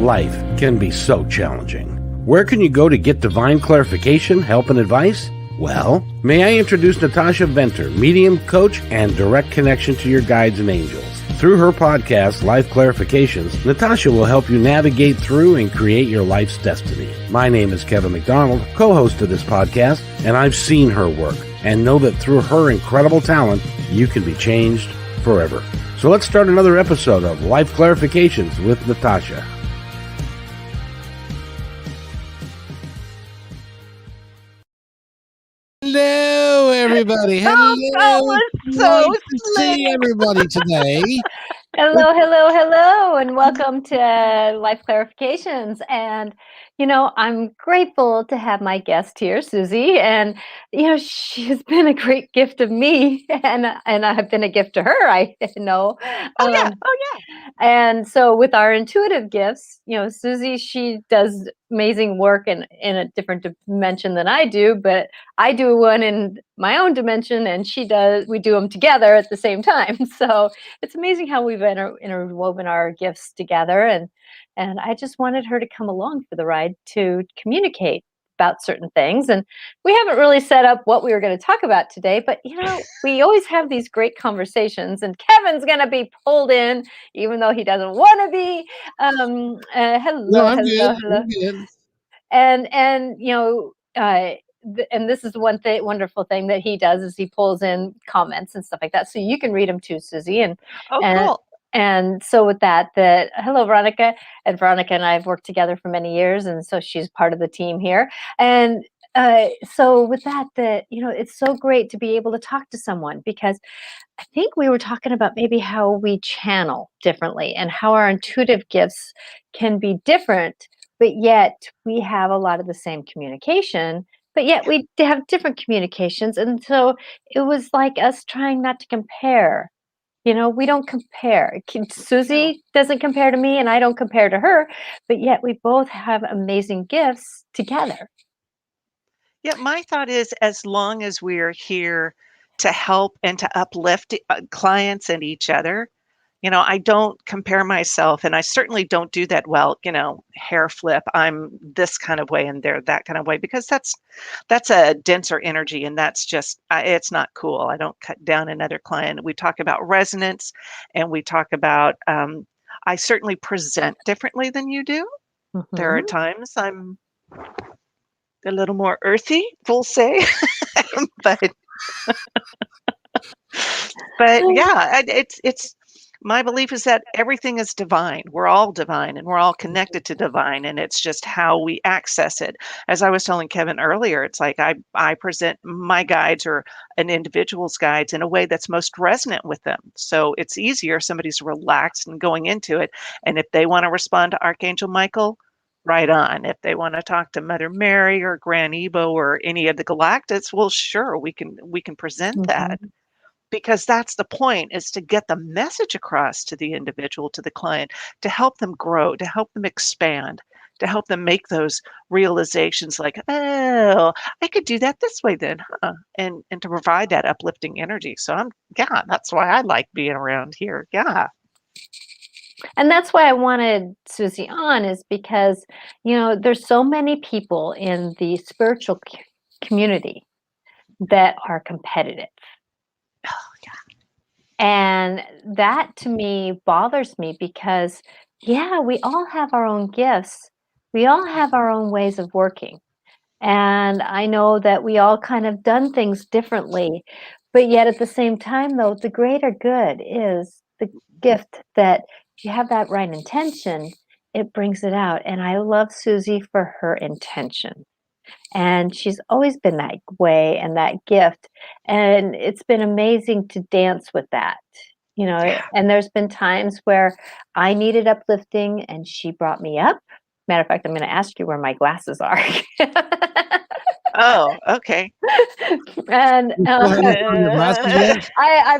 Life can be so challenging. Where can you go to get divine clarification, help, and advice? Well, may I introduce Natasha Venter, medium, coach, and direct connection to your guides and angels. Through her podcast, Life Clarifications, Natasha will help you navigate through and create your life's destiny. My name is Kevin McDonald, co-host of this podcast, and I've seen her work and know that through her incredible talent, you can be changed forever. So let's start another episode of Life Clarifications with Natasha. Hello, everybody. Hello. That was so nice to see everybody today. Hello, and welcome to Life Clarifications. And, I'm grateful to have my guest here, Susy. And, she's been a great gift of me, and I've been a gift to her, I know. Oh yeah. And so with our intuitive gifts, Susy, she does amazing work in a different dimension than I do, but I do one in my own dimension, and we do them together at the same time. So it's amazing how we've interwoven our gifts together. And I just wanted her to come along for the ride to communicate about certain things. And we haven't really set up what we were going to talk about today, but we always have these great conversations, and Kevin's going to be pulled in, even though he doesn't want to be. Hello. I'm good. And and this is one wonderful thing that he does is he pulls in comments and stuff like that, so you can read them too, Susy. Cool. And so with that, hello, Veronica. And Veronica and I have worked together for many years, and so she's part of the team here. And so with that, it's so great to be able to talk to someone, because I think we were talking about maybe how we channel differently and how our intuitive gifts can be different, but yet we have a lot of the same communication, but yet we have different communications. And so it was like us trying not to compare. We don't compare. Susy doesn't compare to me, and I don't compare to her, but yet we both have amazing gifts together. Yeah, my thought is as long as we're here to help and to uplift clients and each other, I don't compare myself, and I certainly don't do that well, hair flip. I'm this kind of way and they're that kind of way, because that's a denser energy, and that's just, it's not cool. I don't cut down another client. We talk about resonance, and we talk about, I certainly present differently than you do. Mm-hmm. There are times I'm a little more earthy, we'll say, but yeah, it's my belief is that everything is divine. We're all divine, and we're all connected to divine, and it's just how we access it. As I was telling Kevin earlier, it's like I present my guides or an individual's guides in a way that's most resonant with them. So it's easier. Somebody's relaxed and going into it, and if they want to respond to Archangel Michael, right on. If they want to talk to Mother Mary or Gran Ebo or any of the galactics, well, sure, we can present that. Because that's the point, is to get the message across to the individual, to the client, to help them grow, to help them expand, to help them make those realizations like, oh, I could do that this way then, huh? And to provide that uplifting energy. So that's why I like being around here. Yeah. And that's why I wanted Susy on, is because, there's so many people in the spiritual community that are competitive. Oh, yeah. And that to me bothers me, because, we all have our own gifts. We all have our own ways of working. And I know that we all kind of done things differently. But yet at the same time, though, the greater good is the gift that if you have that right intention, it brings it out. And I love Susy for her intention. And she's always been that way and that gift. And it's been amazing to dance with that, and there's been times where I needed uplifting and she brought me up. Matter of fact, I'm going to ask you where my glasses are. Oh, okay. And I've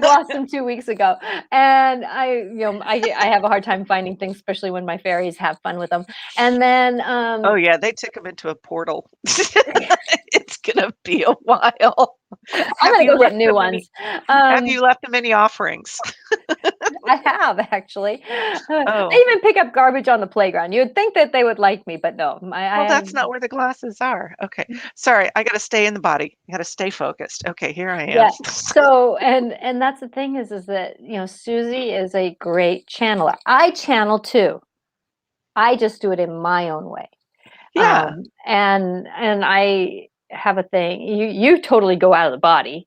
lost them 2 weeks ago, and I have a hard time finding things, especially when my fairies have fun with them. And then oh yeah, they took them into a portal. It's gonna be a while. I'm Have gonna you go get left new them any ones. have you left them any offerings? I have actually. Oh, I even pick up garbage on the playground. You'd think that they would like me, but no. I well, have. that's not where the glasses are. Okay. Sorry, I gotta stay in the body. I gotta stay focused. Okay, here I am. Yeah. So, and that's the thing is that, Susie is a great channeler. I channel too. I just do it in my own way. Yeah. And I have a thing. You totally go out of the body.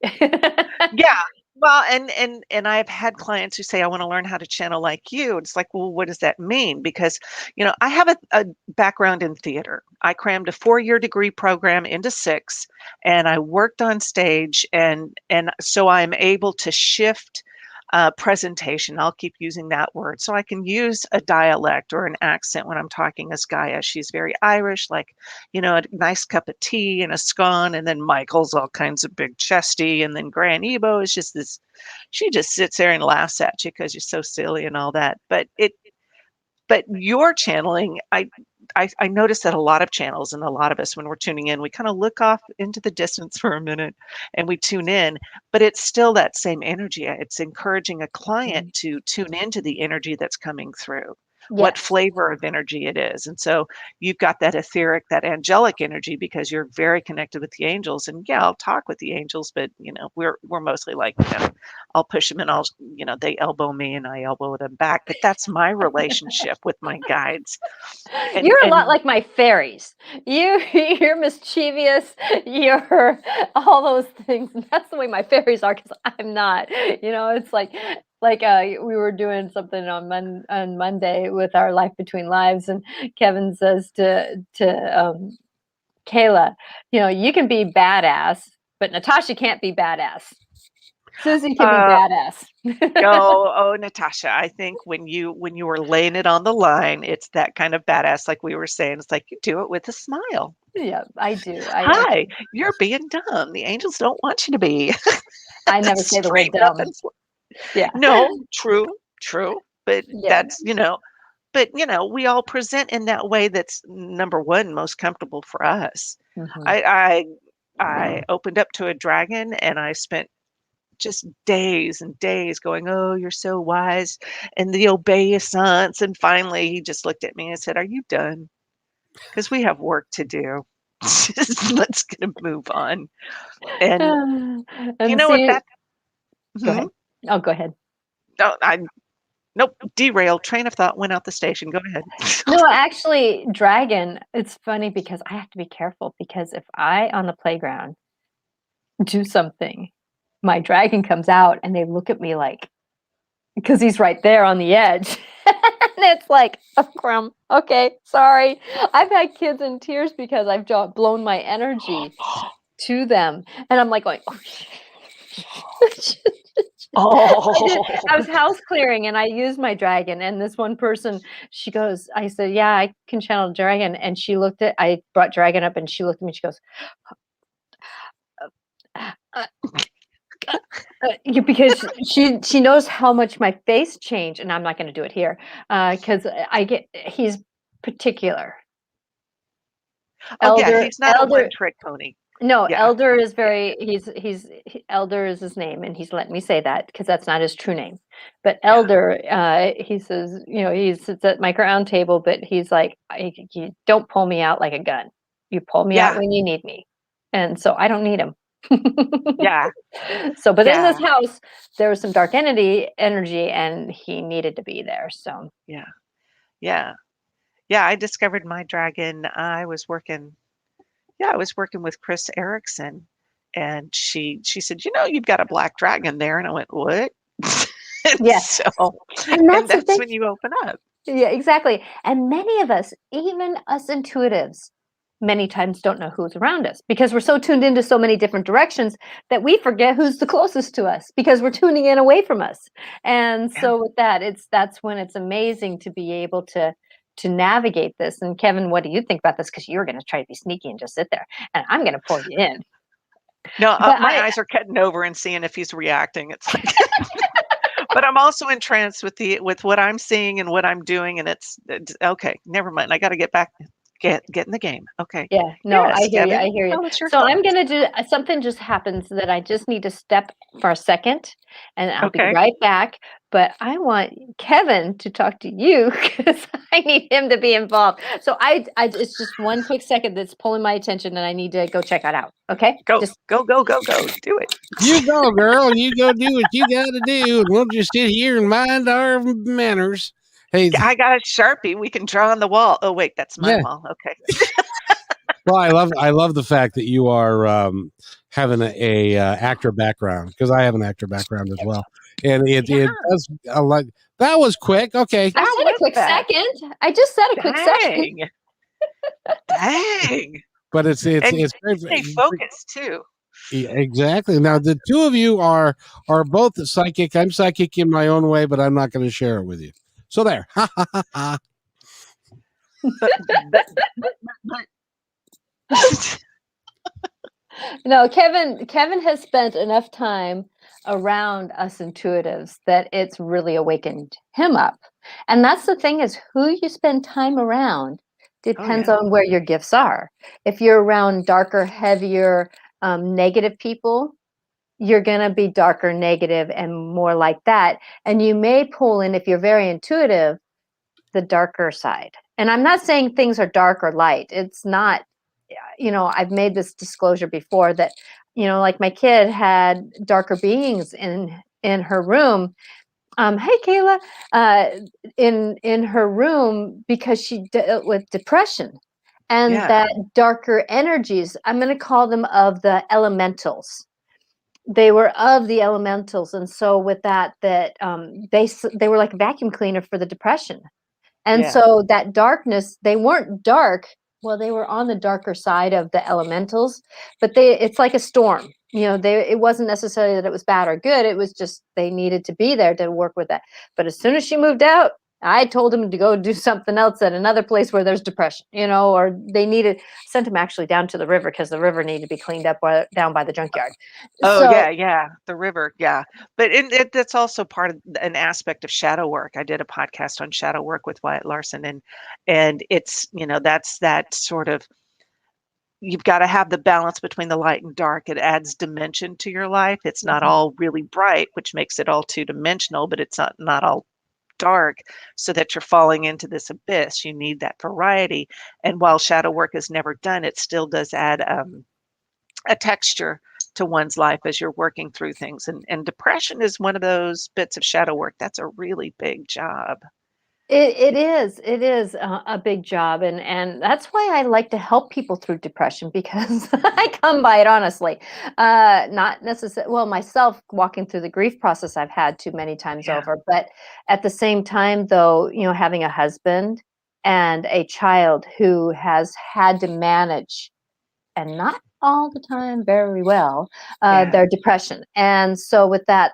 Yeah. Well, and I've had clients who say, "I wanna learn how to channel like you." It's like, "Well, what does that mean?" Because, I have a background in theater. I crammed a 4-year degree program into 6, and I worked on stage, and so I'm able to shift, presentation. I'll keep using that word. So I can use a dialect or an accent when I'm talking as Gaia. She's very Irish, like, a nice cup of tea and a scone, and then Michael's all kinds of big chesty, and then Gran Ebo is just this she just sits there and laughs at you because you're so silly and all that. But your channeling, I notice that a lot of channels and a lot of us when we're tuning in, we kind of look off into the distance for a minute and we tune in, but it's still that same energy. It's encouraging a client Mhm. to tune into the energy that's coming through, what Yes. flavor of energy it is. And so you've got that etheric, that angelic energy because you're very connected with the angels. And yeah, I'll talk with the angels, but we're mostly like, I'll push them and they elbow me and I elbow them back. But that's my relationship with my guides. And You're a lot and like my fairies. You're mischievous, you're all those things, and that's the way my fairies are. Because 'cause I'm not. It's we were doing something on Monday with our Life Between Lives, and Kevin says to Kayla, "You can be badass, but Natasha can't be badass. Susie can be uh badass." oh, Natasha, I think when you were laying it on the line, it's that kind of badass like we were saying. It's like you do it with a smile. Yeah, I do. Hi, you're being dumb. The angels don't want you to be. I never say the word Straighten up dumb. and Yeah. no, true, true. But Yeah. we all present in that way that's number one, most comfortable for us. Mhm. I opened up to a dragon and I spent just days and days going, "Oh, you're so wise and the obeisance." And finally he just looked at me and said, "Are you done? Because we have work to do. Just let's get move on." And you And know what see that Go mhm. ahead. Oh, go ahead. No, nope, derailed. Train of thought went out the station. Go ahead. No, actually, dragon, it's funny because I have to be careful because if I, on the playground, do something, my dragon comes out and they look at me like, because he's right there on the edge. And it's like, "Oh, crumb. Okay, sorry." I've had kids in tears because I've blown my energy to them. And I'm like going, "Oh, I was Oh. house clearing and I used my dragon, and this one person, she goes, I said, "Yeah, I can channel dragon." And I brought dragon up and she looked at me, she goes, uh, uh, yeah, because she knows how much my face changed, and I'm not going to do it here because he's particular. Oh, yeah, he's not a Elder, one-trick pony. no, Yeah, Elder is yeah, very Elder is his name, and he's let me say that because that's not his true name. But yeah, Elder, he says, he sits at my round table, but he's like, You don't pull me out like a gun. You pull me out yeah, when you need me." And so I don't need him. yeah, So, but in this yeah, house, there was some dark energy, and he needed to be there. So, yeah, yeah. Yeah, I discovered my dragon. I was working with Chris Erickson, and she said, "You've got a black dragon there." And I went, "What?" And yes, so and and that's the that's thing. when you open up. Yeah, exactly. And many of us, even us intuitives, many times don't know who's around us because we're so tuned into so many different directions that we forget who's the closest to us because we're tuning in away from us. And Yeah. so with that, that's when it's amazing to be able to navigate this. And Kevin, what do you think about this? Because you're going to try to be sneaky and just sit there, and I'm going to pull you in. No, But my eyes are cutting over and seeing if he's reacting. It's like but I'm also entranced with what I'm seeing and what I'm doing, and it's okay, never mind. I gotta get back. Get in the game. Okay. Yeah, no, I Yes, hear you, Kevin, I hear you. tell us your So I'm thoughts. gonna do something just happens that I just need to step for a second, and I'll be Okay. right back, but I want Kevin to talk to you because I need him to be involved. So I it's just one quick second that's pulling my attention, and I need to go check it out, okay? Go, Just go, go, go, go. Do it. You go, girl. You go do what you got to do, and we'll just sit here and mind our manners. Hey, I got a Sharpie. We can draw on the wall. Oh, wait, that's my yeah. wall. Okay. Well, I love the fact that you are having a actor background, because I have an actor background as well, and Yeah, it does a lot. That was quick. Okay, I that said a was quick fast. second. I just said a quick second. Dang. Dang. but And it's you stay focused too. exactly. Now the two of you are both psychic. I'm psychic in my own way, but I'm not going to share it with you. So there. Ha ha ha ha. But No, Kevin has spent enough time around us intuitives that it's really awakened him up. And that's the thing is who you spend time around oh depends yeah. on where your gifts are. If you're around darker, heavier, negative people, you're going to be darker, negative, and more like that. And you may pull in, if you're very intuitive, the darker side. And I'm not saying things are dark or light. It's not, I've made this disclosure before that, like my kid had darker beings in her room. Hey, Kayla, uh, in her room because she dealt with depression and Yeah. that darker energies. I'm going to call them of the elementals. They were of the elementals, and so with that, they were like a vacuum cleaner for the depression. And Yeah. so that darkness, they weren't dark. Well, they were on the darker side of the elementals, but it's like a storm. It wasn't necessarily that it was bad or good. It was just they needed to be there to work with that. But as soon as she moved out, I told him to go do something else at another place where there's depression, or they sent him actually down to the river because the river needed to be cleaned up down by the junkyard. Oh So yeah, yeah. The river, yeah. But that's also part of an aspect of shadow work. I did a podcast on shadow work with Wyatt Larson, and it's that's that sort of you've got to have the balance between the light and dark. It adds dimension to your life. It's not mhm. all really bright, which makes it all two dimensional, but it's not all dark so that you're falling into this abyss. You need that variety. And while shadow work is never done, it still does add a texture to one's life as you're working through things. And depression is one of those bits of shadow work. That's a really big job. It is a big job, and that's why I like to help people through depression because I come by it honestly, not necessarily. Well, myself walking through the grief process I've had too many times Yeah. over, but at the same time, though, having a husband and a child who has had to manage and not all the time very well, Yeah. their depression. And so with that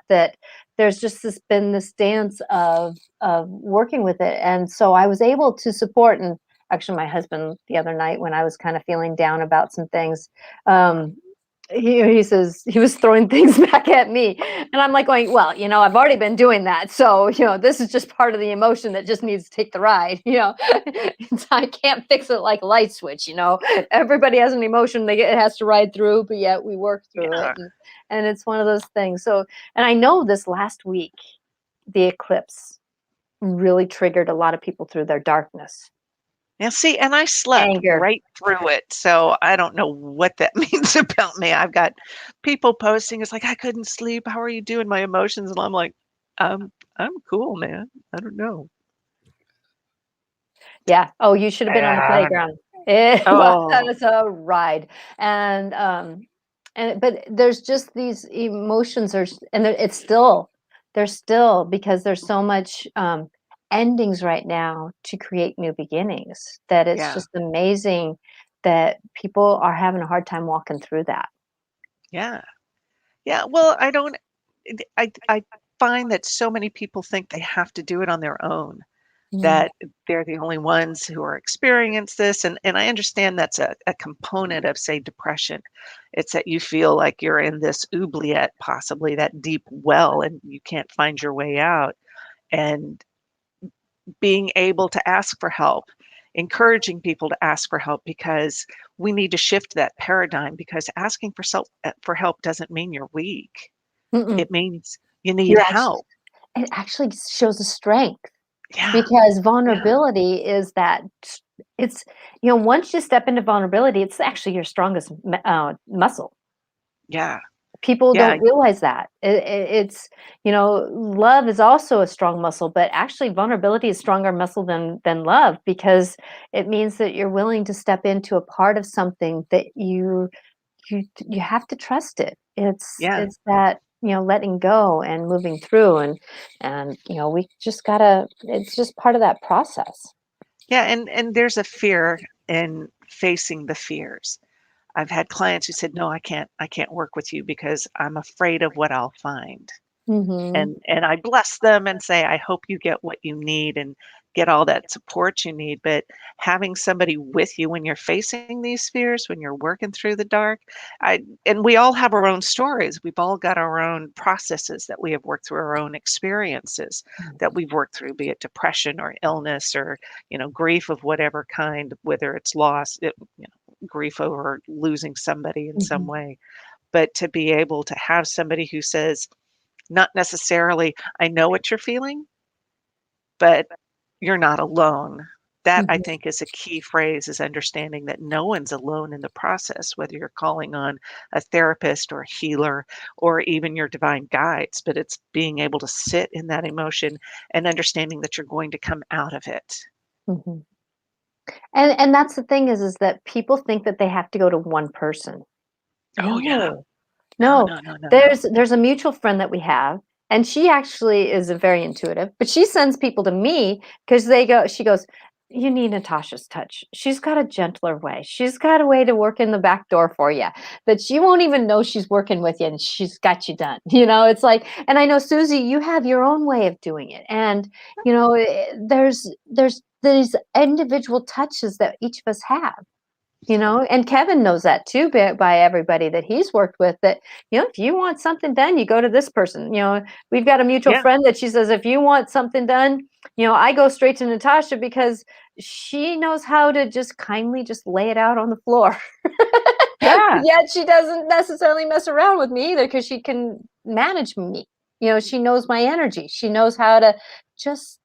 there's just been this dance of working with it. And so I was able to support, and actually my husband the other night when I was kind of feeling down about some things, um, he says he was throwing things back at me, and I'm like going, well, I've already been doing that, so this is just part of the emotion that just needs to take the ride. I can't fix it like a light switch. Everybody has an emotion it has to ride through, but yet we work through it, Yeah. and it's one of those things. So, and I know this last week, the eclipse really triggered a lot of people through their darkness, Now, see, and I slept anger. right through it, so I don't know what that means about me. I've got people posting, it's like, "I couldn't sleep. How are you doing?" My emotions, and I'm like, I'm cool, man. I don't know." Yeah. Oh, you should have been on the Yeah. playground. It Oh, was a ride. And but there's just these emotions and there's still because there's so much endings right now to create new beginnings that it's yeah, just amazing that people are having a hard time walking through that. yeah, yeah. Well, I don't I find that so many people think they have to do it on their own, Mm. that they're the only ones who are experience this, and I understand that's a component of, say, depression. It's that you feel like you're in this oubliette, possibly that deep well, and you can't find your way out, and being able to ask for help encouraging people to ask for help, because we need to shift that paradigm, because asking for help doesn't mean you're weak. Mm-mm. It means you need You're actually, help. it actually shows a strength, Yeah. because vulnerability is that it's, once you step into vulnerability, it's actually your strongest muscle. Yeah. People Yeah. don't realize that. It's, love is also a strong muscle, but actually vulnerability is stronger muscle than love, because it means that you're willing to step into a part of something that you have to trust it. Yeah. It's that, letting go and moving through, and we just gotta, it's just part of that process. Yeah. And there's a fear in facing the fears. I've had clients who said, "No, I can't work with you because I'm afraid of what I'll find." Hmm. And I bless them and say, "I hope you get what you need and get all that support you need." But having somebody with you when you're facing these fears, when you're working through the dark, and we all have our own stories. We've all got our own processes that we have worked through, our own experiences that we've worked through, be it depression or illness or, grief of whatever kind, whether it's loss, grief over losing somebody in some Hmm. way. But to be able to have somebody who says, not necessarily, "I know what you're feeling, but you're not alone." That, I Hmm. think, is a key phrase, is understanding that no one's alone in the process, whether you're calling on a therapist or a healer or even your divine guides, but it's being able to sit in that emotion and understanding that you're going to come out of it. Hmm. And that's the thing is that people think that they have to go to one person. Oh, yeah. No. No, No, no, no, no, no. there's a mutual friend that we have, and she actually is a very intuitive, but she sends people to me because she goes, "You need Natasha's touch. She's got a gentler way. She's got a way to work in the back door for you that you won't even know she's working with you, and she's got you done." It's like, and I know, Susie, you have your own way of doing it, and there's these individual touches that each of us have. And Kevin knows that too, by everybody that he's worked with, that, if you want something done, you go to this person. We've got a mutual Yeah, friend that she says, if you want something done, I go straight to Natasha because she knows how to just kindly just lay it out on the floor. yeah. Yet she doesn't necessarily mess around with me either, because she can manage me. She knows my energy. She knows how to just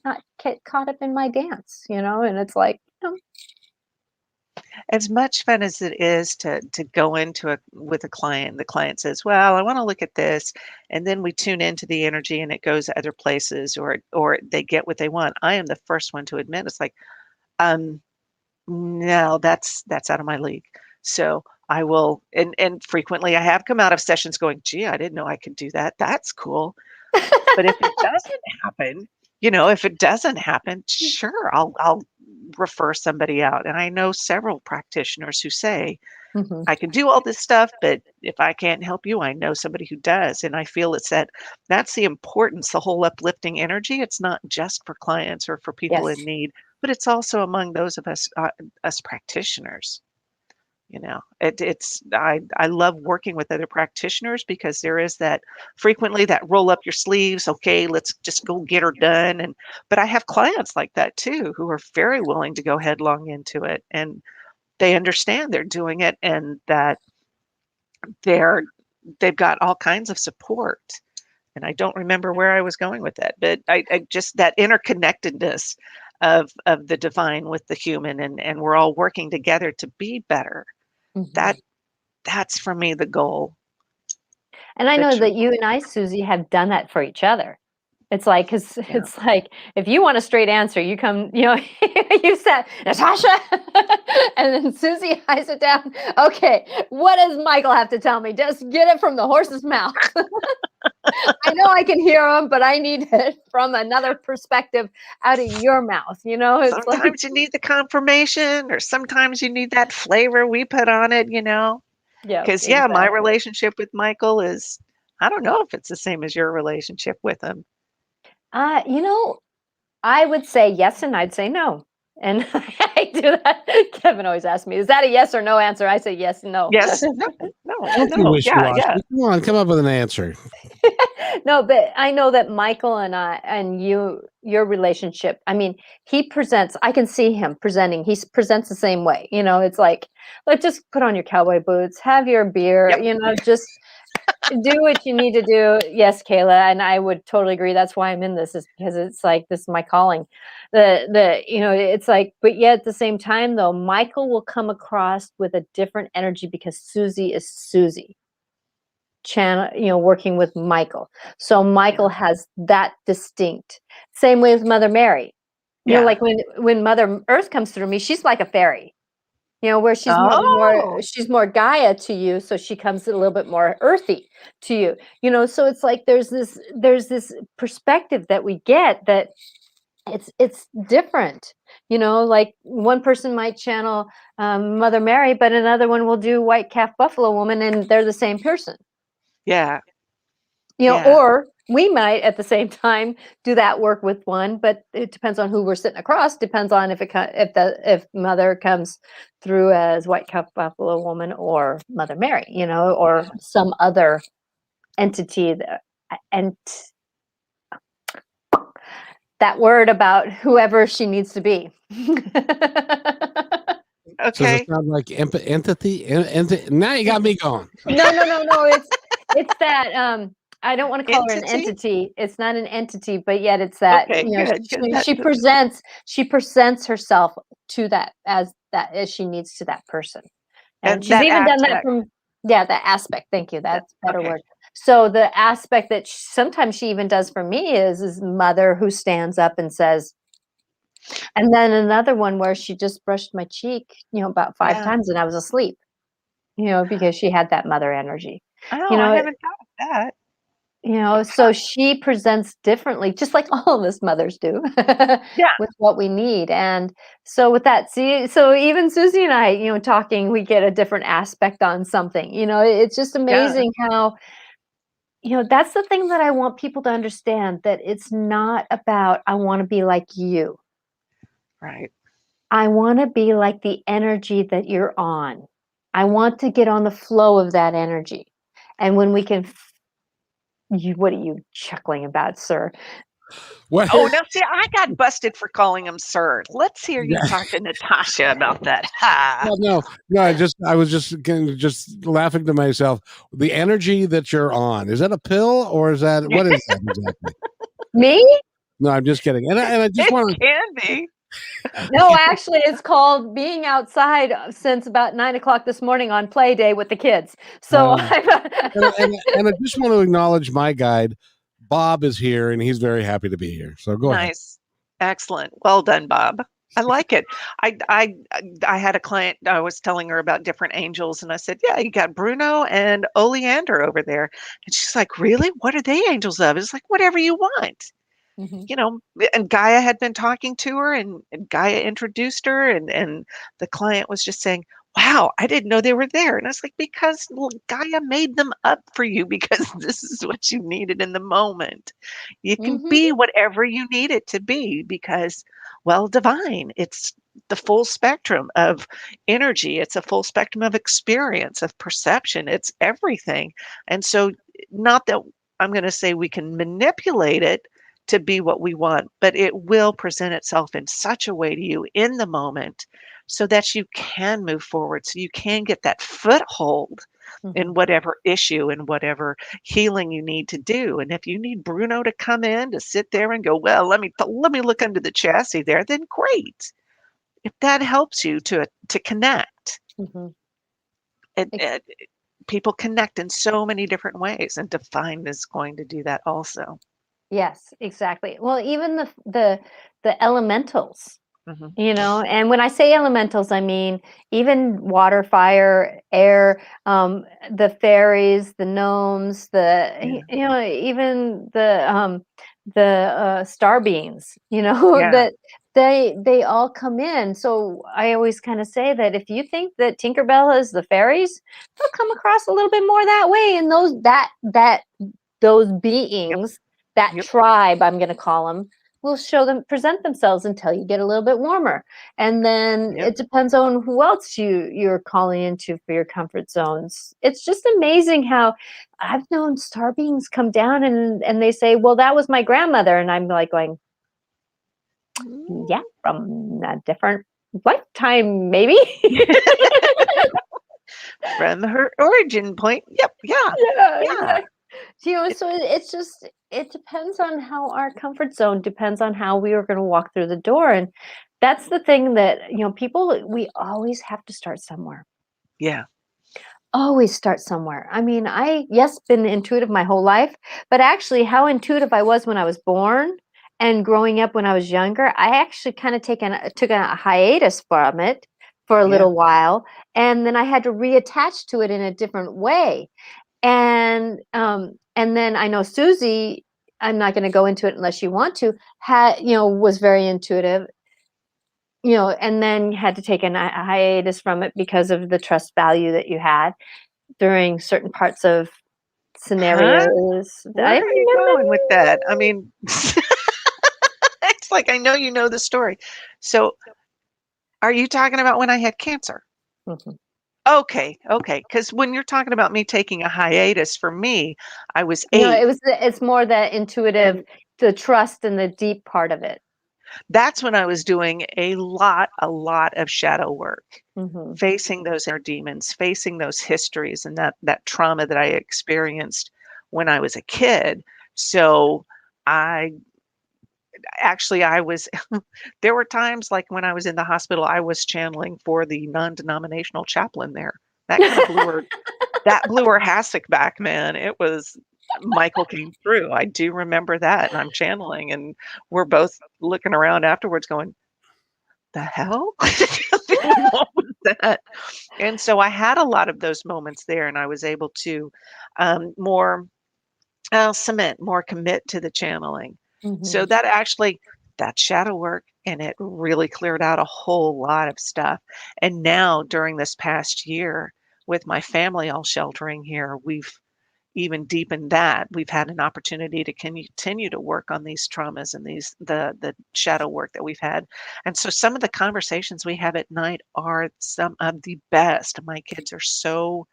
not get caught up in my dance, and it's like, As much fun as it is to go into a with a client, the client says, "Well, I wanna look at this," and then we tune into the energy and it goes other places, or they get what they want. I am the first one to admit, it's like, um, "No, that's out of my league." So, I will, and frequently I have come out of sessions going, "Gee, I didn't know I could do that. That's cool." But if it doesn't happen, sure, I'll refer somebody out, and I know several practitioners who say, mhm, "I can do all this stuff, but if I can't help you, I know somebody who does." And I feel that's the importance, the whole uplifting energy. It's not just for clients or for people yes, in need, but it's also among those of us practitioners. I love working with other practitioners, because there is that frequently that roll up your sleeves, okay, let's just go get her done. But I have clients like that too, who are very willing to go headlong into it, and they understand they're doing it, and that they're they've got all kinds of support. And I don't remember where I was going with that, but I just, that interconnectedness of the divine with the human, and we're all working together to be better. mhm. That That's for me the goal, And I the know true that you goal. and I, Susie, have done that for each other. It's like, 'cause Yeah. it's like, if you want a straight answer, you come, you said, "Natasha," and then Susie eyes it down. "Okay, what does Michael have to tell me? Just get it from the horse's mouth." I know I can hear him, but I need it from another perspective out of your mouth. It's like, Sometimes you need the confirmation, or sometimes you need that flavor we put on it. yeah, Because yeah, my exactly. relationship with Michael is, I don't know if it's the same as your relationship with him. Uh, you know, I would say yes, and I'd say no. And I do that. Kevin always asks me, "Is that a yes or no answer?" I say yes and no. Yes. No, no, Don't be no. Yeah, yeah. wishy-washy. Come on, come up with an answer. No, but I know that Michael and you, your relationship. I mean, I can see him presenting. He presents the same way. It's like just put on your cowboy boots, have your beer, Yep. just do what you need to do. Yes, Kayla, and I would totally agree. That's why I'm in this, is because it's like, this is my calling. It's like, but yet at the same time though, Michael will come across with a different energy because Susy is Susy channel, working with Michael. So Michael has that distinct. Same way with Mother Mary. Yeah. Like when Mother Earth comes through me, she's like a fairy. Where she's Oh. more Gaia to you, so she comes a little bit more earthy to you. So it's like there's this perspective that we get that it's different. Like one person might channel Mother Mary, but another one will do White Calf Buffalo Woman, and they're the same person. Yeah. Or we might at the same time do that work with one, but it depends on who we're sitting across. Depends on if Mother comes through as White Calf Buffalo Woman or Mother Mary, or some other entity. And that word about whoever she needs to be. Does it Okay. sound like empathy? Now you got me going. No. It's that I don't want to call her an Entity? entity. It's not an entity, but yet it's that, Okay, good. she presents herself to that as she needs to that person. And she's That even done that aspect. from, that aspect. Thank you. That's a better Okay. word. So the aspect that sometimes she even does for me is Mother who stands up and says, and then another one where she just brushed my cheek, about 5 Yeah. times and I was asleep, because she had that Mother energy. Oh, I haven't thought of that. So she presents differently, just like all of us mothers do, Yeah. with what we need. And so with that, so even Susie and I, talking, we get a different aspect on something. It's just Yeah. amazing how, that's the thing that I want people to understand, that it's not about, I want to be like you. Right. I want to be like the energy that you're on. I want to get on the flow of that energy. And when we can, what are you chuckling about, sir? Well, Oh, now see, I got busted for calling him sir. Let's hear you talk to Natasha about that. Ha. no. I was just laughing to myself. The energy that you're on, is that a pill or what is that exactly? Me? No, I'm just kidding. And I just It want can be. No, actually, it's called being outside since about 9 o'clock this morning on play day with the kids. So and I just want to acknowledge my guide. Bob is here, and he's very happy to be here. So go ahead. Nice. Excellent. Well done, Bob. I like it. I had a client, I was telling her about different angels, and I said, "Yeah, you got Bruno and Oleander over there." And she's like, "Really? What are they angels of?" It's like, "Whatever you want." Mhm. And Gaia had been talking to her, and Gaia introduced her, and the client was just saying, "Wow, I didn't know they were there." And I was like, "Because Gaia made them up for you because this is what you needed in the moment. You can Mhm. be whatever you need it to be because, well, divine, it's the full spectrum of energy. It's a full spectrum of experience, of perception. It's everything." And so, not that I'm going to say we can manipulate it to be what we want, but it will present itself in such a way to you in the moment so that you can move forward, so you can get that foothold in Mhm. whatever issue and whatever healing you need to do. And if you need Bruno to come in to sit there and go, "Well, let me look under the chassis there," then great. If that helps you to connect, Mhm. it, Ex it, people connect in so many different ways, and Define is going to do that also. Yes, exactly. Well, even the elementals, Hmm. and when I say elementals, I mean even water, fire, air, the fairies, the gnomes, Yeah. even the star beings, Yeah. that they all come in. So I always kind of say that if you think that Tinkerbell is the fairies, they'll come across a little bit more that way, and those Yep. beings, that Yep. tribe, I'm going to call them, will present themselves until you get a little bit warmer. And then Yep. it depends on who else you're calling into for your comfort zones. It's just amazing how I've known star beings come down and they say, "Well, that was my grandmother." And I'm like going, Yeah, from a different lifetime, maybe. From her origin point. Yep. Yeah. Yeah, Yeah. exactly. So it's just it depends on how our comfort zone depends on how we are going to walk through the door, and that's the thing that people we always have to start somewhere. Yeah. Always start somewhere. I mean, yes, been intuitive my whole life, but actually how intuitive I was when I was born and growing up when I was younger, I actually kind of took a hiatus from it for a Yeah. little while, and then I had to reattach to it in a different way. And then I know Susie, I'm not going to go into it unless you want to, was very intuitive, and then had to take a hiatus from it because of the trust value that you had during certain parts of Huh? scenarios. Where I are you remember. going with that? I mean, it's like I know you know the story. So, are you talking about when I had cancer? Mhm. Okay, okay. Because when you're talking about me taking a hiatus, for me, I was No, 8. it's more the intuitive, And the trust and the deep part of it. that's when I was doing a lot of shadow work, Mhm. facing those inner demons, facing those histories and that trauma that I experienced when I was a kid. So I I was there were times like when I was in the hospital, I was channeling for the non-denominational chaplain there. That kind of blew her hassock back, man. It was Michael came through. I do remember that, and I'm channeling, and we're both looking around afterwards going, "The hell? What was that?" And so I had a lot of those moments there, and I was able to, more, cement, more commit to the channeling. So Mhm. that actually that shadow work, and it really cleared out a whole lot of stuff. And now during this past year, with my family all sheltering here, we've even deepened that. We've had an opportunity to continue to work on these traumas and the shadow work that we've had. And so some of the conversations we have at night are some of the best. My kids are so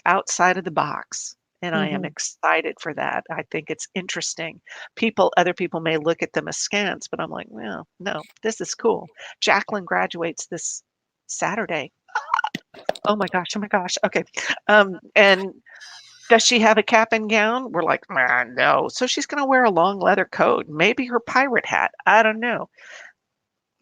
outside of the box, and I am Mhm. excited for that. I think it's interesting. Other people may look at them askance, but I'm like, well, no, this is cool. Jacqueline graduates this Saturday. Oh my gosh, oh my gosh. Okay. And does she have a cap and gown? We're like, no. So she's going to wear a long leather coat, maybe her pirate hat. I don't know.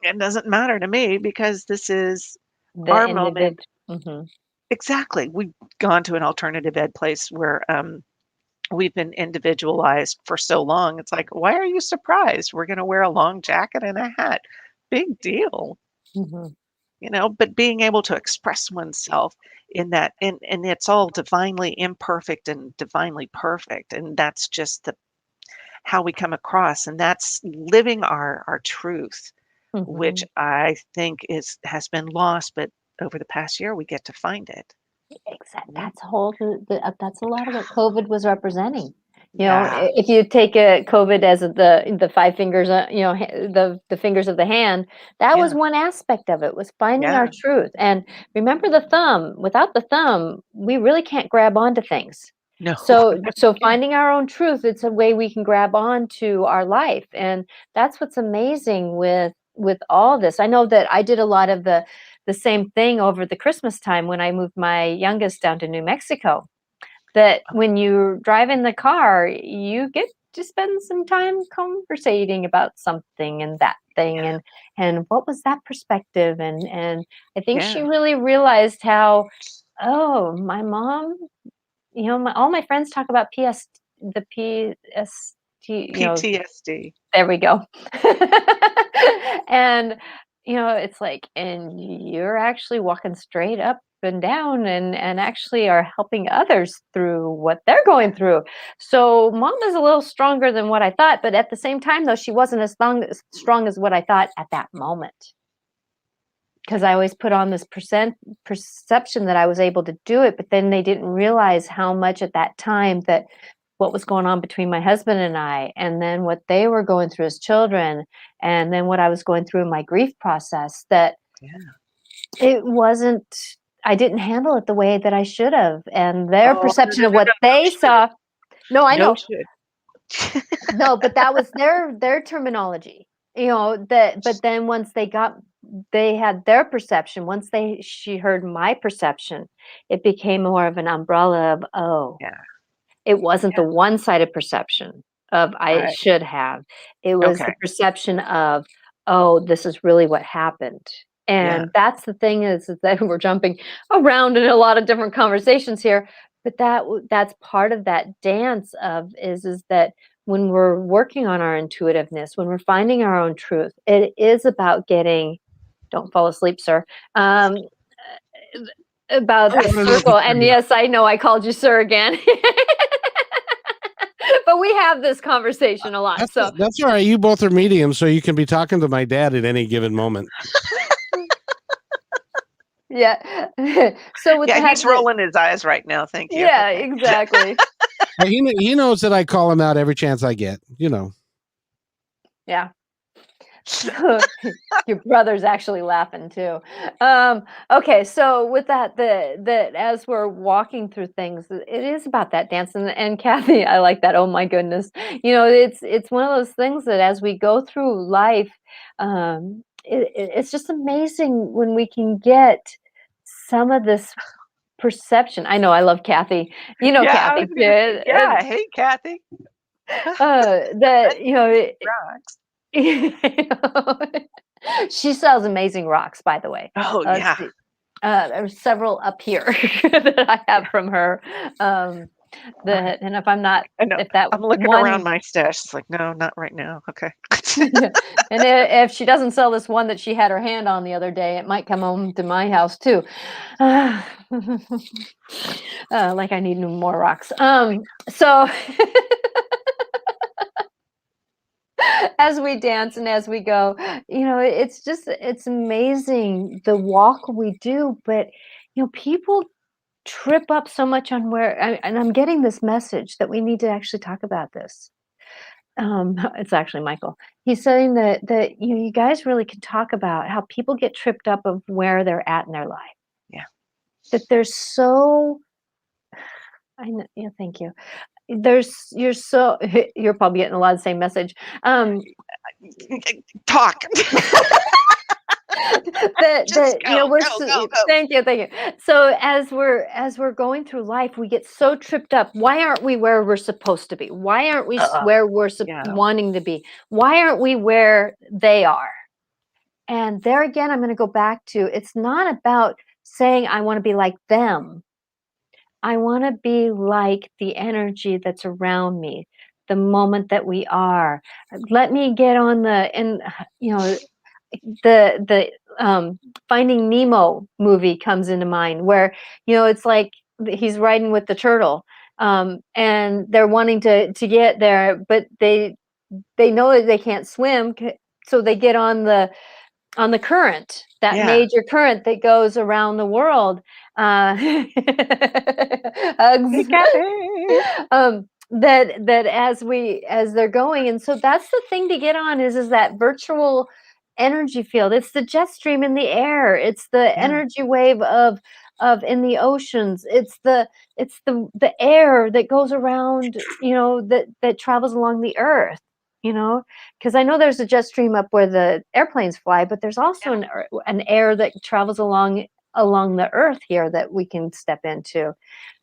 It doesn't matter to me because this is The our moment. individual. Mhm. Exactly. We've gone to an alternative ed place where we've been individualized for so long. It's like, why are you surprised? We're going to wear a long jacket and a hat. Big deal. Mhm. But being able to express oneself in that, and it's all divinely imperfect and divinely perfect. And that's just how we come across. And that's living our truth, which Mhm. I think has been lost, but over the past year, we get to find it. Yeah. That's a whole that's a lot of what COVID was representing. Yeah. If you take a COVID as the five fingers, the fingers of the hand, that was Yeah. one aspect of it, was finding our Yeah. truth. And remember the thumb. Without the thumb, we really can't grab onto things. No. So Yeah. finding our own truth, it's a way we can grab on to our life. And that's what's amazing with all this. I know that I did a lot of the same thing over the Christmas time when I moved my youngest down to New Mexico. That when you drive in the car, you get to spend some time conversating about something and that thing, and what was that perspective, and I think Yeah. she really realized how, oh, my mom, all my friends talk about the PST, PTSD. there we go. And, it's like, and you're actually walking straight up and down and actually are helping others through what they're going through. So mom is a little stronger than what I thought, but at the same time, though, she wasn't as strong as what I thought at that moment. Because I always put on this perception that I was able to do it, but then they didn't realize how much at that time that what was going on between my husband and I, and then what they were going through as children, and then what I was going through in my grief process, that Yeah. it wasn't, I didn't handle it the way that I should have. And their Oh, no, perception no, of no, what no, no they should. saw, no, I No know, should. no, but that was their terminology. but then once they had their perception, once she heard my perception, it became more of an umbrella of, oh, Yeah. it wasn't the one-sided perception of I Right. should have. It was Okay. the perception of, oh, this is really what happened. Yeah. And that's the thing is that we're jumping around in a lot of different conversations here, but that's part of that dance of is that when we're working on our intuitiveness, when we're finding our own truth, it is about getting don't fall asleep, sir. About Oh, the circle. And yes, I know I called you sir again. But we have this conversation a lot. So That's all right. You both are mediums, so you can be talking to my dad at any given moment. yeah. So with he's rolling his eyes right now. Thank you. Yeah, Okay. exactly. He knows that I call him out every chance I get. Yeah. Your brother's actually laughing too. Okay, so with that as we're walking through things, it is about that dance. And Kathy, I like that. Oh my goodness. It's one of those things that as we go through life, it's just amazing when we can get some of this perception. I know I love Kathy. Kathy. Hey, Kathy. That Rocks. She sells amazing rocks, by the way. Oh, yeah. There's several up here that I have from her. And if I'm not, I know. if that I'm looking one, around my stash. It's like, no, not right now. Okay. and if she doesn't sell this one that she had her hand on the other day, it might come home to my house too. Like I need more rocks. So as we dance and as we go, it's amazing the walk we do, but people trip up so much on and I'm getting this message that we need to actually talk about this. It's actually Michael. He's saying that you guys really can talk about how people get tripped up of where they're at in their life. Yeah. That they're so I know, yeah, thank you. You're probably getting a lot of the same message. Talk. Go. Thank you. So as we're going through life, we get so tripped up. Why aren't we where we're supposed to be? Why aren't we where we're wanting to be? Why aren't we where they are? And there again, I'm going to go back to, it's not about saying I want to be like them. I want to be like the energy that's around me, the moment that we are. Let me get on the Finding Nemo movie comes into mind, where it's like he's riding with the turtle, and they're wanting to get there, but they know that they can't swim, so they get on the current, that major current that goes around the world. Hugs. That as they're going, and so that's the thing to get on is that virtual energy field. It's the jet stream in the air. It's the energy wave of in the oceans. It's the air that goes around, that travels along the earth. Because I know there's a jet stream up where the airplanes fly, but there's also an air that travels along the earth here that we can step into.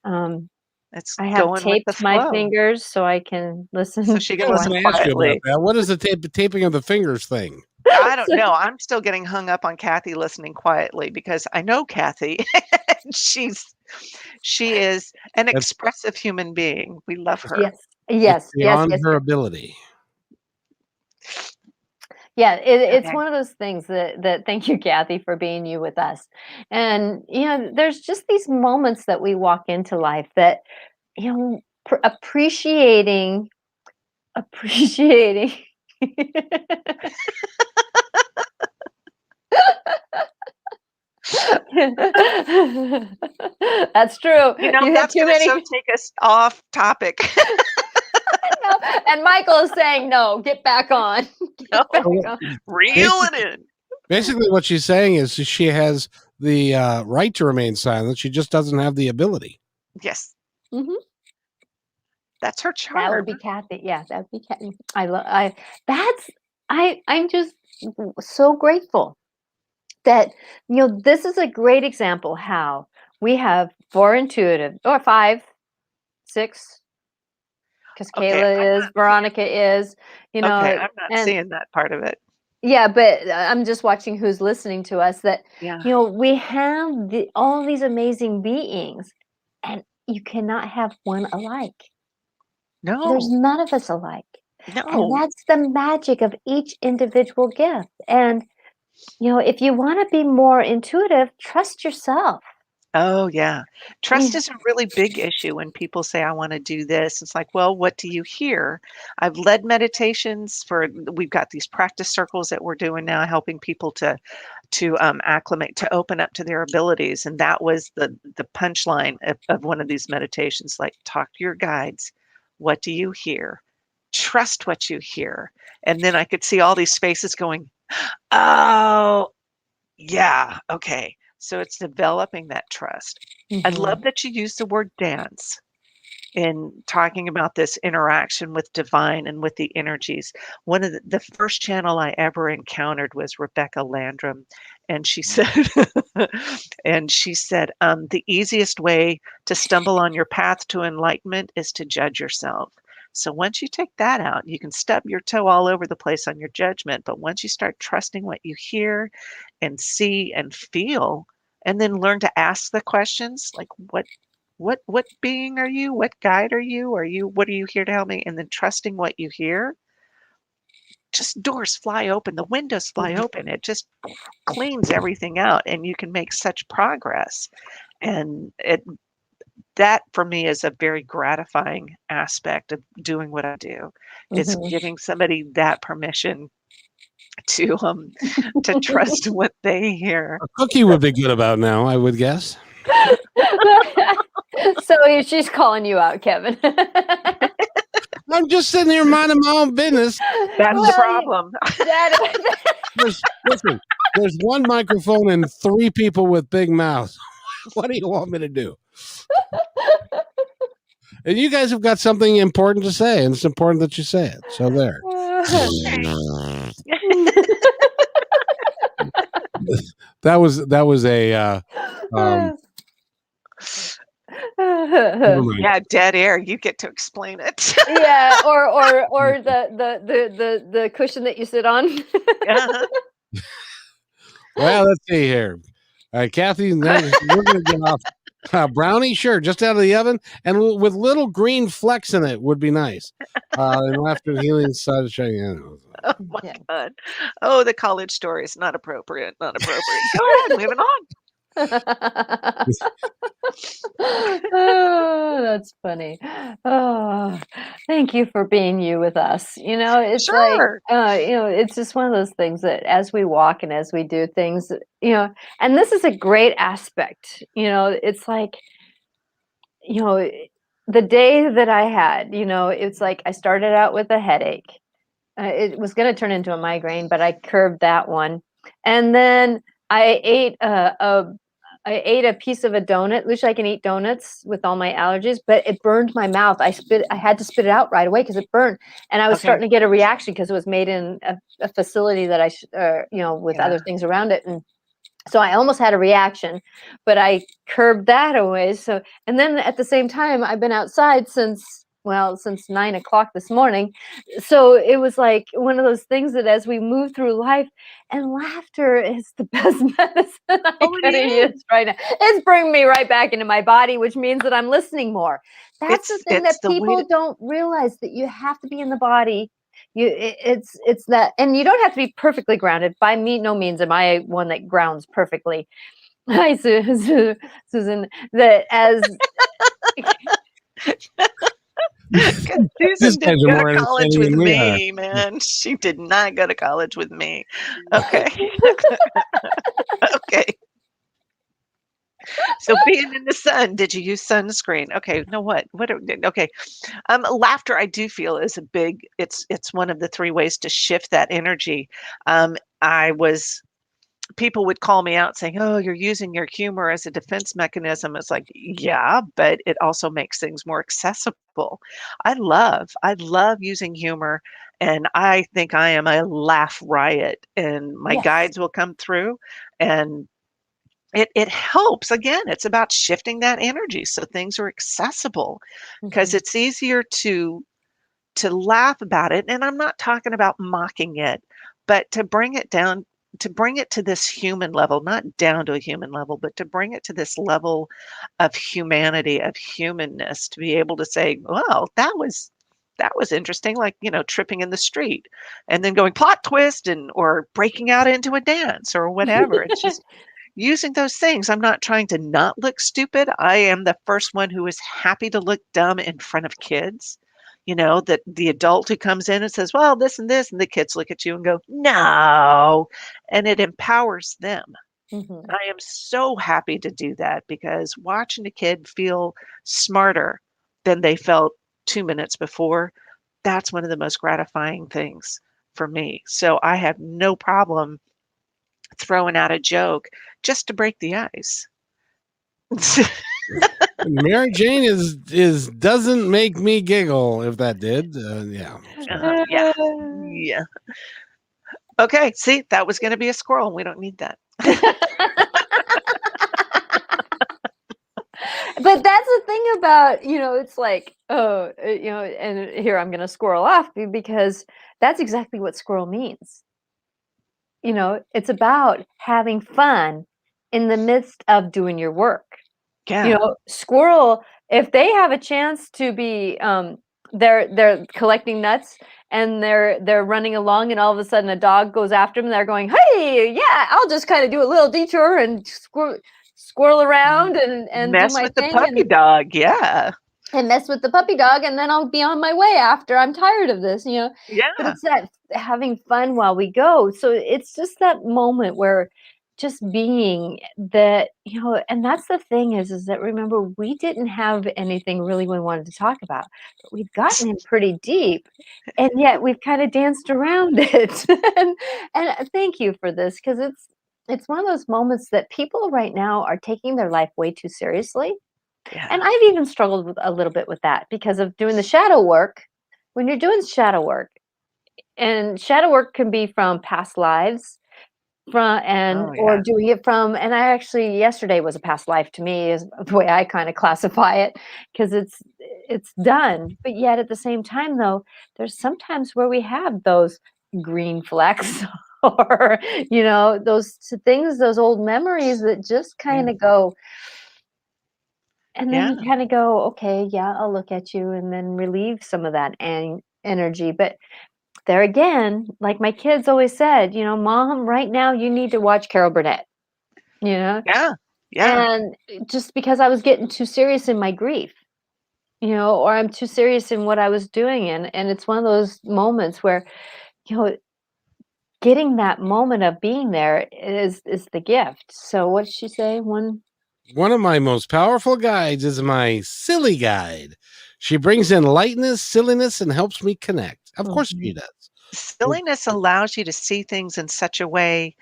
I have taped my fingers so I can listen. So she can listen quietly. What is the taping of the fingers thing? I don't know. I'm still getting hung up on Kathy listening quietly because I know Kathy. She is an expressive human being. We love her. Yes. Beyond her ability. Yeah, it's one of those things that thank you, Kathy, for being you with us. And there's just these moments that we walk into life that appreciating. That's true. That's going to take us off topic. And Michael is saying, no, get back on. Reel it in. Basically, what she's saying is she has the right to remain silent. She just doesn't have the ability. Yes. Mm-hmm. That's her charm. That would be Kathy. Yeah, that would be Kathy. I'm just so grateful that, this is a great example how we have 4 intuitive, or 5, 6, because Okay, I'm Kayla is, not seeing. Veronica is, Okay, I'm not and seeing that part of it. yeah, but I'm just watching who's listening to us, that, Yeah. we have all these amazing beings, and you cannot have one alike. There's No. none of us alike. And No. that's the magic of each individual gift. And, if you want to be more intuitive, trust yourself. Oh, yeah. Trust Yeah. is a really big issue when people say, I want to do this. It's like, well, what do you hear? I've led meditations we've got these practice circles that we're doing now, helping people to acclimate, to open up to their abilities. And that was the punchline of one of these meditations, like talk to your guides. What do you hear? Trust what you hear. And then I could see all these faces going, oh, yeah, okay. So it's developing that trust. I Mhm. love that you use the word dance in talking about this interaction with divine and with the energies. One of the first channel I ever encountered was Rebecca Landrum, and she said, the easiest way to stumble on your path to enlightenment is to judge yourself. So once you take that out, you can stub your toe all over the place on your judgment. But once you start trusting what you hear and see and feel, and then learn to ask the questions like, what being are you? What guide are you? What are you here to help me? And then trusting what you hear, just doors fly open, the windows fly Mhm. open. It just cleans everything out and you can make such progress. And that for me is a very gratifying aspect of doing what I do, is Mhm. giving somebody that permission to trust what they hear. A cookie would be good about now, I would guess. So she's calling you out, Kevin. I'm just sitting here minding my own business. That's the Well, problem. that Listen, there's one microphone and 3 people with big mouths. What do you want me to do? And you guys have got something important to say, and it's important that you say it. So there. Okay. That was a never mind. Yeah, dead air. You get to explain it. Yeah, or the cushion that you sit on. Uh-huh. Well, let's see here. Kathy, now we're going to get off. Brownie, sure, just out of the oven, and with little green flecks in it would be nice. And laughter, healing, sunshine. Oh my Yeah. God. Oh, the college story is not appropriate. Not appropriate. Go ahead, moving on. Oh, that's funny. Oh, thank you for being you with us. It's like, Sure. it's just one of those things that as we walk and as we do things, and this is a great aspect. It's like, you know, the day that I had, it's like I started out with a headache. It was going to turn into a migraine, but I curbed that one. And then I ate I ate a piece of a donut, which I can eat donuts with all my allergies, but it burned my mouth. I had to spit it out right away because it burned, and I was Okay. starting to get a reaction because it was made in a facility that with Yeah. other things around it, and so I almost had a reaction, but I curbed that away. So, and then at the same time, I've been outside since 9 o'clock this morning. So it was like one of those things that as we move through life, and laughter is the best medicine I Oh, it could have is. used right now. It's bringing me right back into my body, which means that I'm listening more. That's the thing It's that the way people to. don't realize, that you have to be in the body. It's that, and you don't have to be perfectly grounded. By me, no means am I one that grounds perfectly. Hi, Susan. That as Because These Susan guys didn't are go to more college entertaining with than we are. me, man. She did not go to college with me. Okay. Okay. So being in the sun, did you use sunscreen? Okay. No, okay. Laughter, I do feel is a big. It's one of the 3 ways to shift that energy. I was people would call me out saying, "Oh, you're using your humor as a defense mechanism." It's like, yeah, but it also makes things more accessible. I love using humor, and I think I am a laugh riot, and my Yes. guides will come through, and it helps. Again, it's about shifting that energy so things are accessible, because Mhm. it's easier to laugh about it, and I'm not talking about mocking it, but to bring it down, to bring it to this human level, not down to a human level, but to bring it to this level of humanity, of humanness, to be able to say, "Well, that was interesting," like, tripping in the street and then going plot twist, and or breaking out into a dance or whatever. It's just using those things. I'm not trying to not look stupid. I am the first one who is happy to look dumb in front of kids. That the adult who comes in and says, "Well, this and this," and the kids look at you and go, "No." And it empowers them. Mhm. I am so happy to do that, because watching a kid feel smarter than they felt 2 minutes before, that's one of the most gratifying things for me. So I have no problem throwing out a joke just to break the ice. Mary Jane is doesn't make me giggle. If that did, yeah. So. Yeah. Yeah. Okay, see, that was gonna be a squirrel, we don't need that. But that's the thing about, it's like, oh, and here I'm going to squirrel off because that's exactly what squirrel means. It's about having fun in the midst of doing your work. Yeah. Squirrel, if they have a chance to be, they're collecting nuts and they're running along, and all of a sudden a dog goes after them. They're going, "Hey, yeah, I'll just kind of do a little detour and squirrel M around and do Mess my with the thing puppy dog, yeah. and mess with the puppy dog, and then I'll be on my way after I'm tired of this. But Yeah, it's that having fun while we go. So it's just that moment where just being that, and that's the thing is that remember we didn't have anything really we wanted to talk about, but we've gotten in pretty deep, and yet we've kind of danced around it. and thank you for this because it's one of those moments that people right now are taking their life way too seriously, yeah. and I've even struggled with a little bit with that because of doing the shadow work. When you're doing shadow work, and shadow work can be from past lives, from and Oh, or yeah. doing it from, and I actually yesterday was a past life to me is the way I kind of classify it because it's done. But yet at the same time though, there's sometimes where we have those green flecks or those things, those old memories that just Yeah, kind of go, and then you yeah, kinda go, "Okay, yeah, I'll look at you," and then relieve some of that energy, but there again, like my kids always said, "Mom, right now you need to watch Carol Burnett," you know? yeah, yeah, And just because I was getting too serious in my grief, or I'm too serious in what I was doing, and it's one of those moments where, you know, getting that moment of being there is the gift. So what'd she say? One of my most powerful guides is my silly guide. She brings in lightness, silliness, and helps me connect. Of course she Mhm, does. Well, silliness allows you to see things in such a way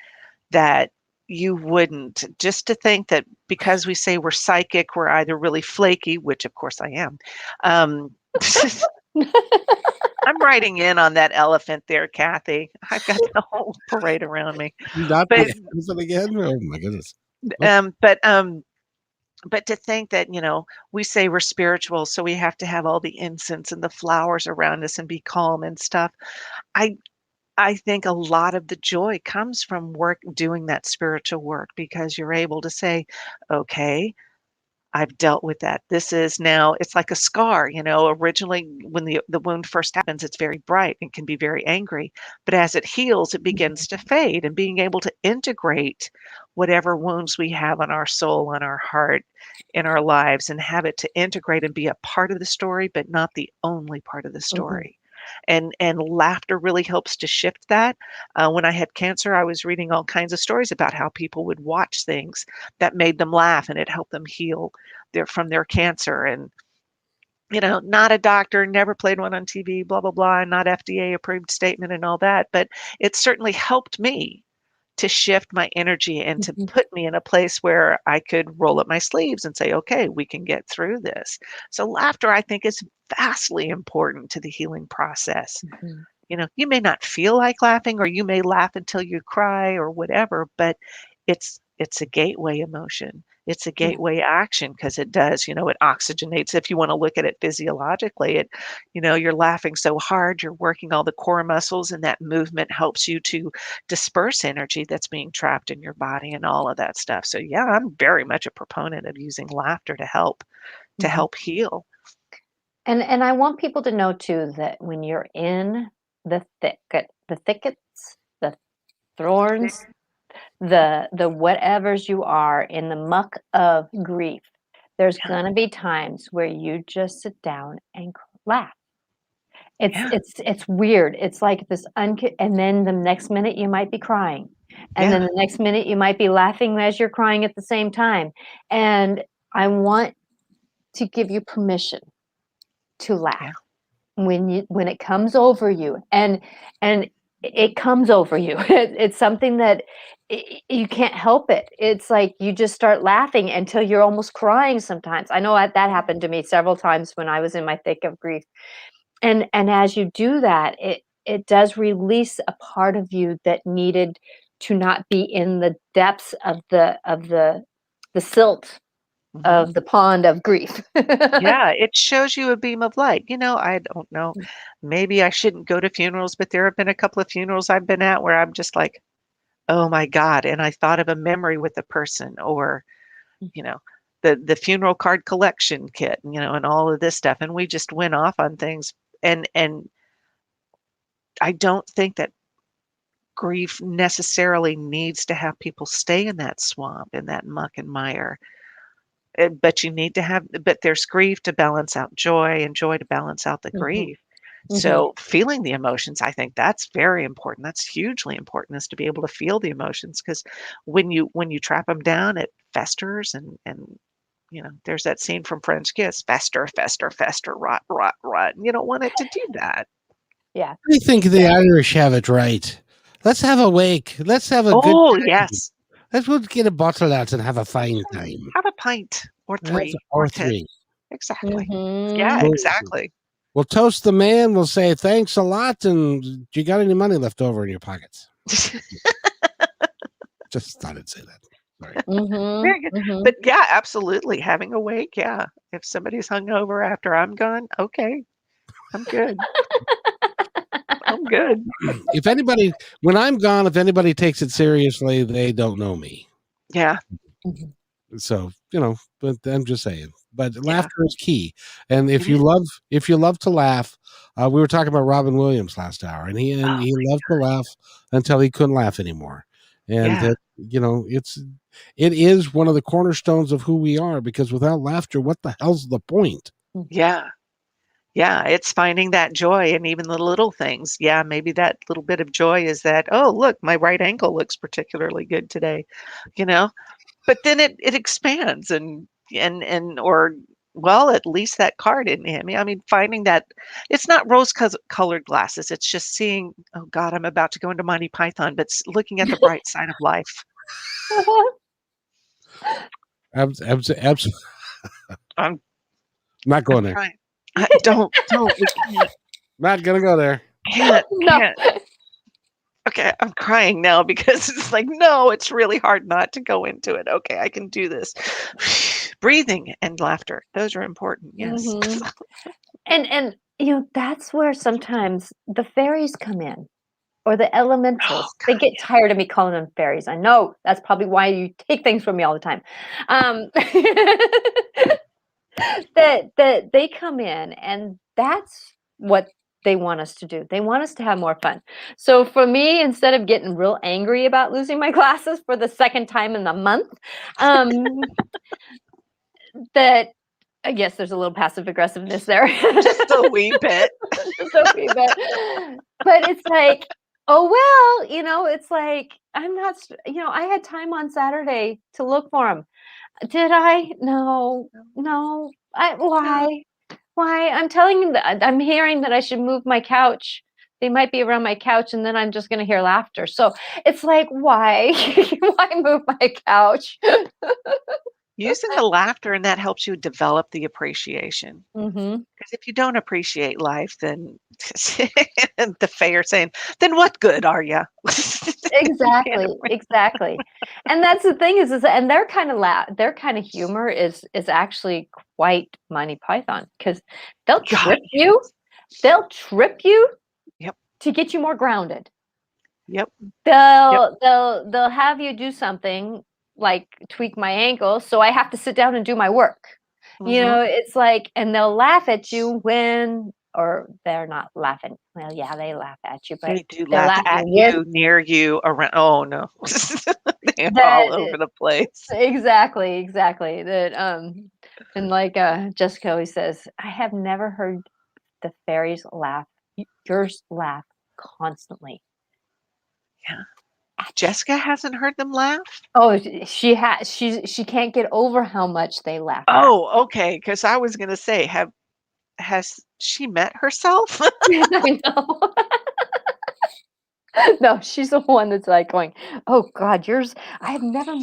that you wouldn't. Just to think that because we say we're psychic, we're either really flaky, which of course I am. Um, I'm writing in on that elephant there, Kathy. I've got the whole parade around me. not But the elephant again? Oh my goodness. Oh, um, but um, but to think that, we say we're spiritual, so we have to have all the incense and the flowers around us and be calm and stuff. I I think a lot of the joy comes from work doing that spiritual work, because you're able to say, "Okay, I've dealt with that. This is now," it's like a scar, originally when the wound first happens, it's very bright and can be very angry, but as it heals, it begins to mhm, fade, and being able to integrate whatever wounds we have on our soul, on our heart, in our lives, and have it to integrate and be a part of the story, but not the only part of the mhm, story. And laughter really helps to shift that. When I had cancer, I was reading all kinds of stories about how people would watch things that made them laugh, and it helped them heal from their cancer. And not a doctor, never played one on TV, blah blah blah, not FDA approved statement and all that, but it certainly helped me to shift my energy and to put me in a place where I could roll up my sleeves and say, okay, we can get through this. So laughter, I think, is vastly important to the healing process. Mhm. You may not feel like laughing, or you may laugh until you cry or whatever, but it's a gateway emotion. It's a Yeah. gateway action because it does, it oxygenates. If you want to look at it physiologically, you're laughing so hard, you're working all the core muscles, and that movement helps you to disperse energy that's being trapped in your body and all of that stuff. So yeah, I'm very much a proponent of using laughter to Mhm. help heal. And I want people to know too that when you're in the thickets, the thorns, the whatevers you are in the muck of grief, there's Yeah, gonna be times where you just sit down and laugh. It's yeah, it's it's weird. It's like this and then the next minute you might be crying. And then yeah, the next minute you might be laughing as you're crying at the same time. And I want to give you permission to laugh yeah, when it comes over you, and it comes over you. It's something that you can't help it. It's like you just start laughing until you're almost crying sometimes. I know that happened to me several times when I was in my thick of grief. And as you do that, it does release a part of you that needed to not be in the depths of the silt mhm. of the pond of grief. Yeah, it shows you a beam of light. I don't know. Maybe I shouldn't go to funerals, but there have been a couple of funerals I've been at where I'm just like, "Oh my God." And I thought of a memory with the person, or, you know, the funeral card collection kit, and all of this stuff. And we just went off on things. And I don't think that grief necessarily needs to have people stay in that swamp, in that muck and mire. But there's grief to balance out joy, and joy to balance out the Mhm, grief. mhm. So feeling the emotions, I think that's very important. That's hugely important, is to be able to feel the emotions, because when you trap them down, it festers, and there's that scene from French Kiss: fester, fester, fester, rot, rot, rot. And you don't want it to do that. Yeah, I think the exactly. Irish have it right. Let's have a wake. Let's have a good Oh, time. yes. Let's go get a bottle out and have a fine time. Have a pint or That's 3 or or 10. three. Exactly. Yeah, Mhm. We'll, exactly. we'll toast the man. We'll say thanks a lot. And do you got any money left over in your pockets? Just thought I'd say that. Sorry. Mhm, Very good. mhm. But yeah, absolutely, having a wake, yeah. If somebody's hungover after I'm gone, okay, I'm good. I'm good. If anybody, when I'm gone, if anybody takes it seriously, they don't know me. Yeah, Mhm. So but I'm just saying. But yeah, laughter is key, and it is. if you love to laugh, we were talking about Robin Williams last hour, and Oh, he loved to laugh until he couldn't laugh anymore, and yeah, it is one of the cornerstones of who we are, because without laughter, what the hell's the point? yeah, yeah, it's finding that joy in even the little things. Yeah, maybe that little bit of joy is that, "Oh, look, my right ankle looks particularly good today," you know? But then it expands, or, well, at least that car didn't hit me. I mean, finding that it's not rose colored glasses, it's just seeing, "Oh god, I'm about to go into Monty Python," but looking at the bright side of life. Absolutely, I'm not I'm going there. trying. Don't, we Not gonna go there. No. can't. Okay, I'm crying now because it's like, no, it's really hard not to go into it. Okay, I can do this. Breathing and laughter, those are important, yes. Mhm. And that's where sometimes the fairies come in, or the Oh elementals. They god, get tired of me calling them fairies. I know that's probably why you take things from me all the time. That they come in, and that's what they want us to do. They want us to have more fun. So for me, instead of getting real angry about losing my glasses for the second time in the month, um, that I guess there's a little passive aggressiveness there. just a wee bit. Just a wee bit. But it's like, oh well, it's like I'm not. I had time on Saturday to look for them. Did I? No, no. No. Why? Why? I'm telling you that I'm hearing that I should move my couch they might be around my couch, and then I'm just gonna hear laughter. So it's like, why? Why move my couch? Using the laughter, and that helps you develop the appreciation. Mhm. Because if you don't appreciate life, then the fae are saying, "Then what good are you?" You can't Exactly, exactly. And that's the thing is and their kind of humor is actually quite Monty Python because 'cause they'll God, trip you. yes. They'll trip you Yep, to get you more grounded. yep, yep. They'll have you do something, like tweak my ankle, so I have to sit down and do my work. Mhm. It's like and they'll laugh at you when or they're not laughing. Well, yeah, they laugh at you, but They do they're laugh laughing at with you, near you, around oh, no. They're all that over the place. exactly, exactly. And like Jessica always says, I have never heard the fairies laugh. Yours laugh constantly Yeah. at you. Jessica hasn't heard them laugh? Oh, she can't get over how much they laugh at. Oh, okay. Because I was gonna say, has she met herself? I know. No, she's the one that's like going, "Oh God, yours. I have never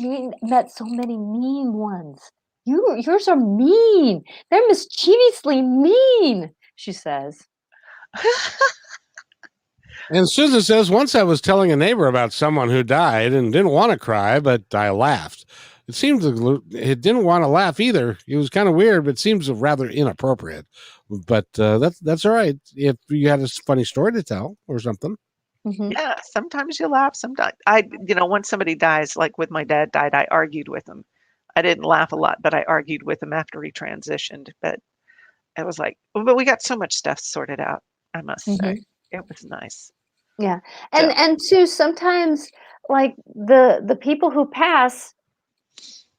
met so many mean ones. Yours are mean. They're mischievously mean." She says. And Susan says, once I was telling a neighbor about someone who died and didn't want to cry, but I laughed. It seemed it didn't want to laugh either. It was kind of weird, but seems rather inappropriate. But that's all right. If you had a funny story to tell or something. Mhm. Yeah, sometimes you laugh, sometimes once somebody dies, like with my dad died, I argued with him. I didn't laugh a lot, but I argued with him after he transitioned. But I was like, but we got so much stuff sorted out, I must say. Mhm. It was nice. Yeah. So, And too sometimes like the people who pass,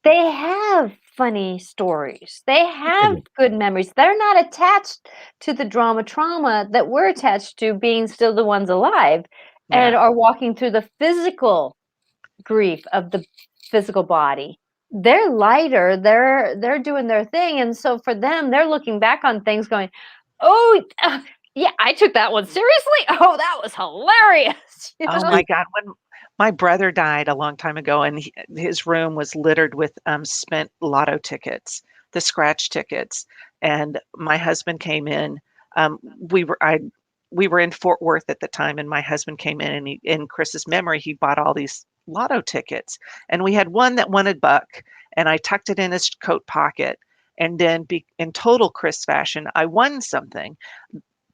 they have funny stories. They have good memories. They're not attached to the drama trauma that we're attached to being still the ones alive yeah. and are walking through the physical grief of the physical body. They're lighter. They're doing their thing and so for them they're looking back on things going, "Oh, yeah, I took that one seriously. Oh, that was hilarious." Oh my God, when my brother died a long time ago, and his room was littered with spent lotto tickets, the scratch tickets. And my husband came in. Um, we were I we were in Fort Worth at the time, and my husband came in, and in Chris's memory, he bought all these lotto tickets, and we had one that won a buck, and I tucked it in his coat pocket. And then, in total Chris fashion, I won something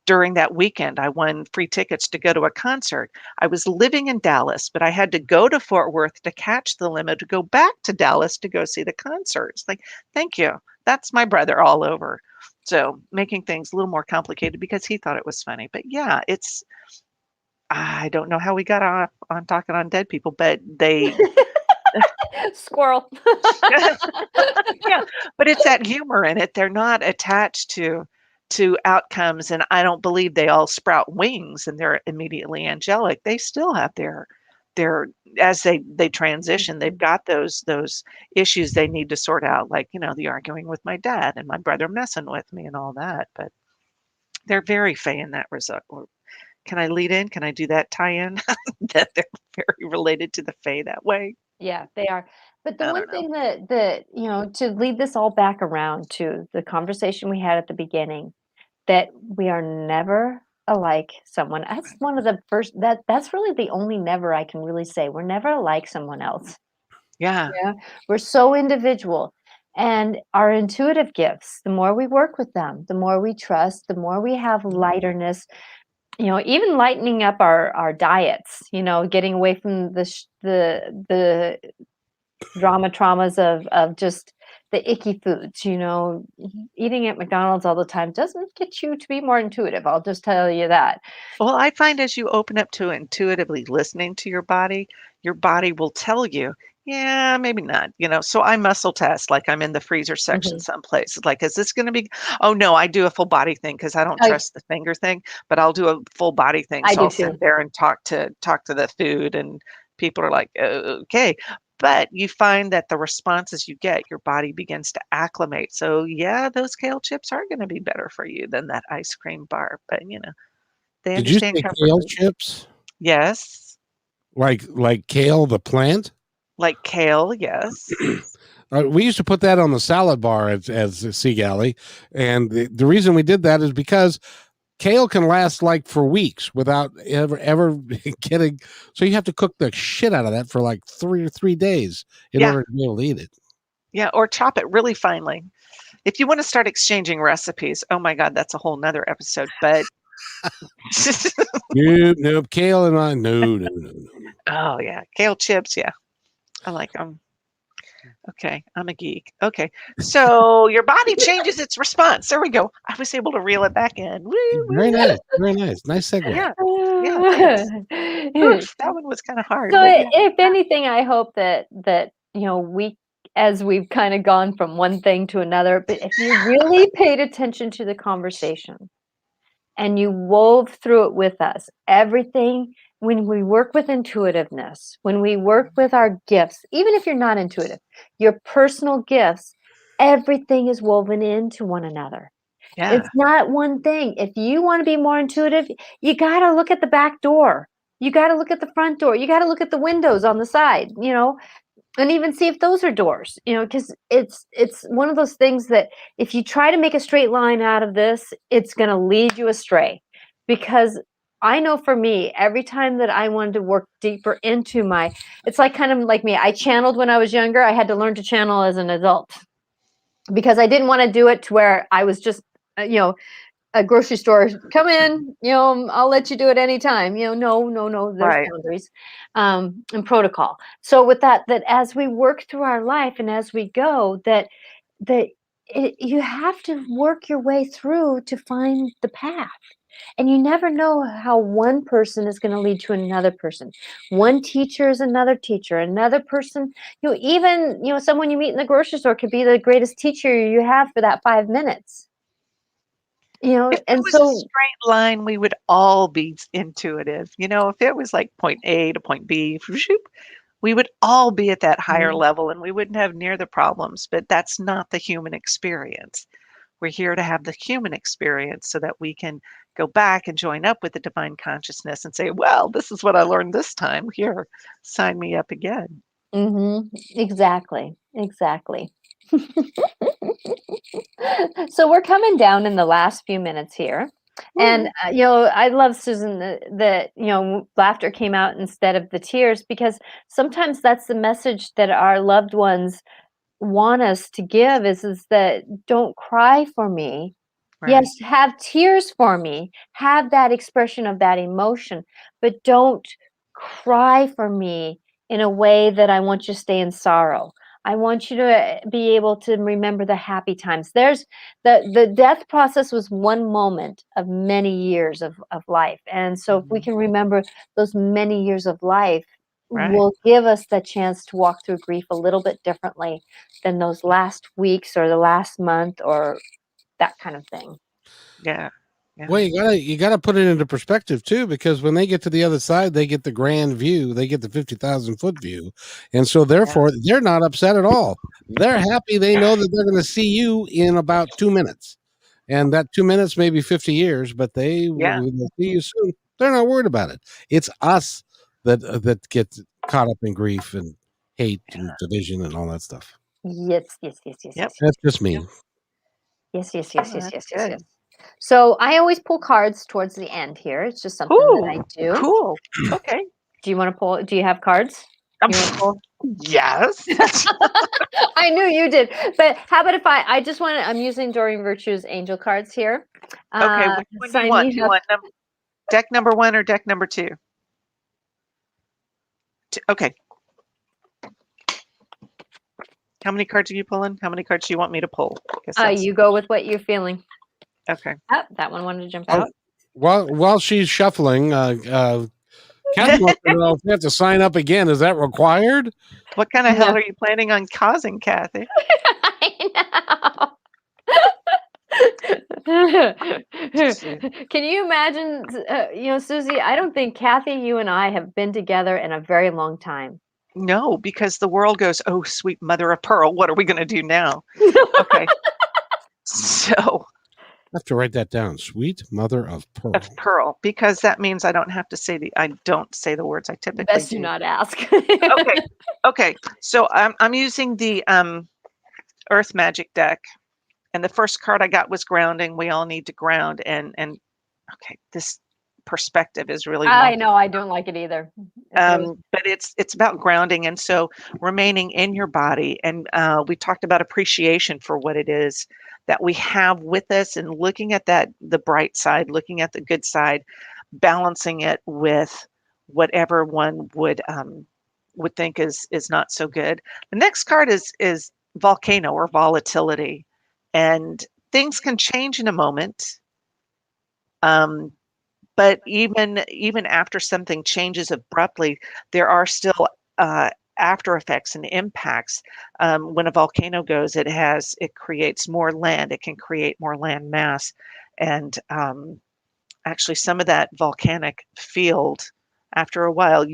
during that weekend. I won free tickets to go to a concert. I was living in Dallas, but I had to go to Fort Worth to catch the limo to go back to Dallas to go see the concert. It's like, thank you. That's my brother all over. So making things a little more complicated because he thought it was funny. But yeah, I don't know how we got off on talking on dead people, but Squirrel. yeah, but it's that humor in it. They're not attached to outcomes, and I don't believe they all sprout wings and they're immediately angelic. They still have their as they transition, they've Mhm. got those issues they need to sort out, like, the arguing with my dad and my brother messing with me and all that. But they're very fey in that result. Can I lead in? Can I do that tie-in? That they're very related to the fae that way? Yeah, they are. But the I one don't know. thing that to lead this all back around to the conversation we had at the beginning, that we are never alike someone. That's one of the first that's really the only never I can really say. We're never like someone else. Yeah. Yeah. We're so individual. And our intuitive gifts, the more we work with them, the more we trust, the more we have Mhm. lighterness, even lightening up our diets, getting away from the drama traumas of just the icky foods, eating at McDonald's all the time doesn't get you to be more intuitive. I'll just tell you that. Well, I find as you open up to intuitively listening to your body will tell you, yeah, maybe not, So I muscle test like I'm in the freezer section Mhm. someplace. Like, is this going to be? Oh no, I do a full body thing because I don't I trust the finger thing, but I'll do a full body thing. I So do I'll sit too. there and talk to the food, and people are like, okay. But you find that the responses you get, your body begins to acclimate. So yeah, those kale chips are going to be better for you than that ice cream bar. But They Did you understand say comfort kale food. chips? Yes. Like kale, the plant? Like kale, yes. We used to put that on the salad bar as a Sea Galley, and the reason we did that is because kale can last like for weeks without ever getting. So you have to cook the shit out of that for like 3 days in Yeah. order to be able to eat it. Yeah, or chop it really finely. If you want to start exchanging recipes, oh my God, that's a whole nother episode. But Nope. Kale and I, no. oh yeah, kale chips, yeah, I like them. Okay, I'm a geek. Okay, so your body changes its response. There we go. I was able to reel it back in. Woo, Very woo. nice. Nice segue. Yeah, yeah, thanks. Oof, that one was kind of hard, So but yeah. if anything, I hope that we, as we've kind of gone from one thing to another, but if you really paid attention to the conversation and you wove through it with us, everything, when we work with intuitiveness, when we work with our gifts, even if you're not intuitive, your personal gifts, everything is woven into one another. Yeah, It's not one thing. If you want to be more intuitive, you got to look at the back door. You got to look at the front door. You got to look at the windows on the side, and even see if those are doors, because it's one of those things that if you try to make a straight line out of this, it's going to lead you astray. Because I know for me, every time that I wanted to work deeper into it's like kind of like me. I channeled when I was younger. I had to learn to channel as an adult because I didn't want to do it to where I was just, a grocery store, come in, I'll let you do it anytime. No, there's right. boundaries and protocol. So with that as we work through our life and as we go, you have to work your way through to find the path. And you never know how one person is going to lead to another person. One teacher is another teacher. Another person, even, someone you meet in the grocery store could be the greatest teacher you have for that 5 minutes. If it And was a so straight line, we would all be intuitive. If it was like point A to point B, whoop, we would all be at that higher level and we wouldn't have near the problems. But that's not the human experience. We're here to have the human experience so that we can go back and join up with the divine consciousness and say, well, this is what I learned this time. Here, sign me up again. exactly. So we're coming down in the last few minutes here. And, I love, Susan, that, laughter came out instead of the tears, because sometimes that's the message that our loved ones want us to give is that don't cry for me. Right. Yes, have tears for me. Have that expression of that emotion, but don't cry for me in a way that I want you to stay in sorrow. I want you to be able to remember the happy times. There's the death process was one moment of many years of life. And so if we can remember those many years of life, Right. will give us the chance to walk through grief a little bit differently than those last weeks or the last month or that kind of thing. Yeah. Yeah. Well, you gotta put it into perspective too, because when they get to the other side, they get the grand view, they get the 50,000-foot view, and so therefore they're not upset at all. They're happy. They know that they're going to see you in about 2 minutes, and that 2 minutes may be 50 years, but they'll see you soon. They're not worried about it. It's us that gets caught up in grief and hate and division and all that stuff. Yes. That's just me. Yes. Good. So I always pull cards towards the end here. It's just something that I do. Cool. Okay. Do you want to pull? Do you have cards? You want to pull? Yes. I knew you did. But how about if I just want to, I'm using Doreen Virtue's angel cards here. Okay. Which one do you want? Do you want deck number 1 or deck number 2? Okay. How many cards are you pulling? How many cards do you want me to pull? You go with what you're feeling. Okay. Oh, that one wanted to jump out. While she's shuffling, Kathy wants to know if we have to sign up again. Is that required? What kind of hell are you planning on causing, Kathy? I know. Can you imagine, Susie, I don't think Kathy, you and I have been together in a very long time. No, because the world goes, oh, sweet mother of pearl, what are we going to do now? Okay. So have to write that down. Sweet mother of pearl. Of pearl, because that means I don't don't say the words I typically Best do. do not ask. Okay. So I'm using the Earth Magic deck, and the first card I got was grounding. We all need to ground, and okay, this perspective is really I wonky. know I don't like it either. It's But it's about grounding, and so remaining in your body. And we talked about appreciation for what it is that we have with us, and looking at the bright side, looking at the good side, balancing it with whatever one would think is not so good. The next card is volcano, or volatility, and things can change in a moment. But even after something changes abruptly, there are still after effects and impacts. When a volcano goes, it creates more land. It can create more land mass, and actually, some of that volcanic field, after a while,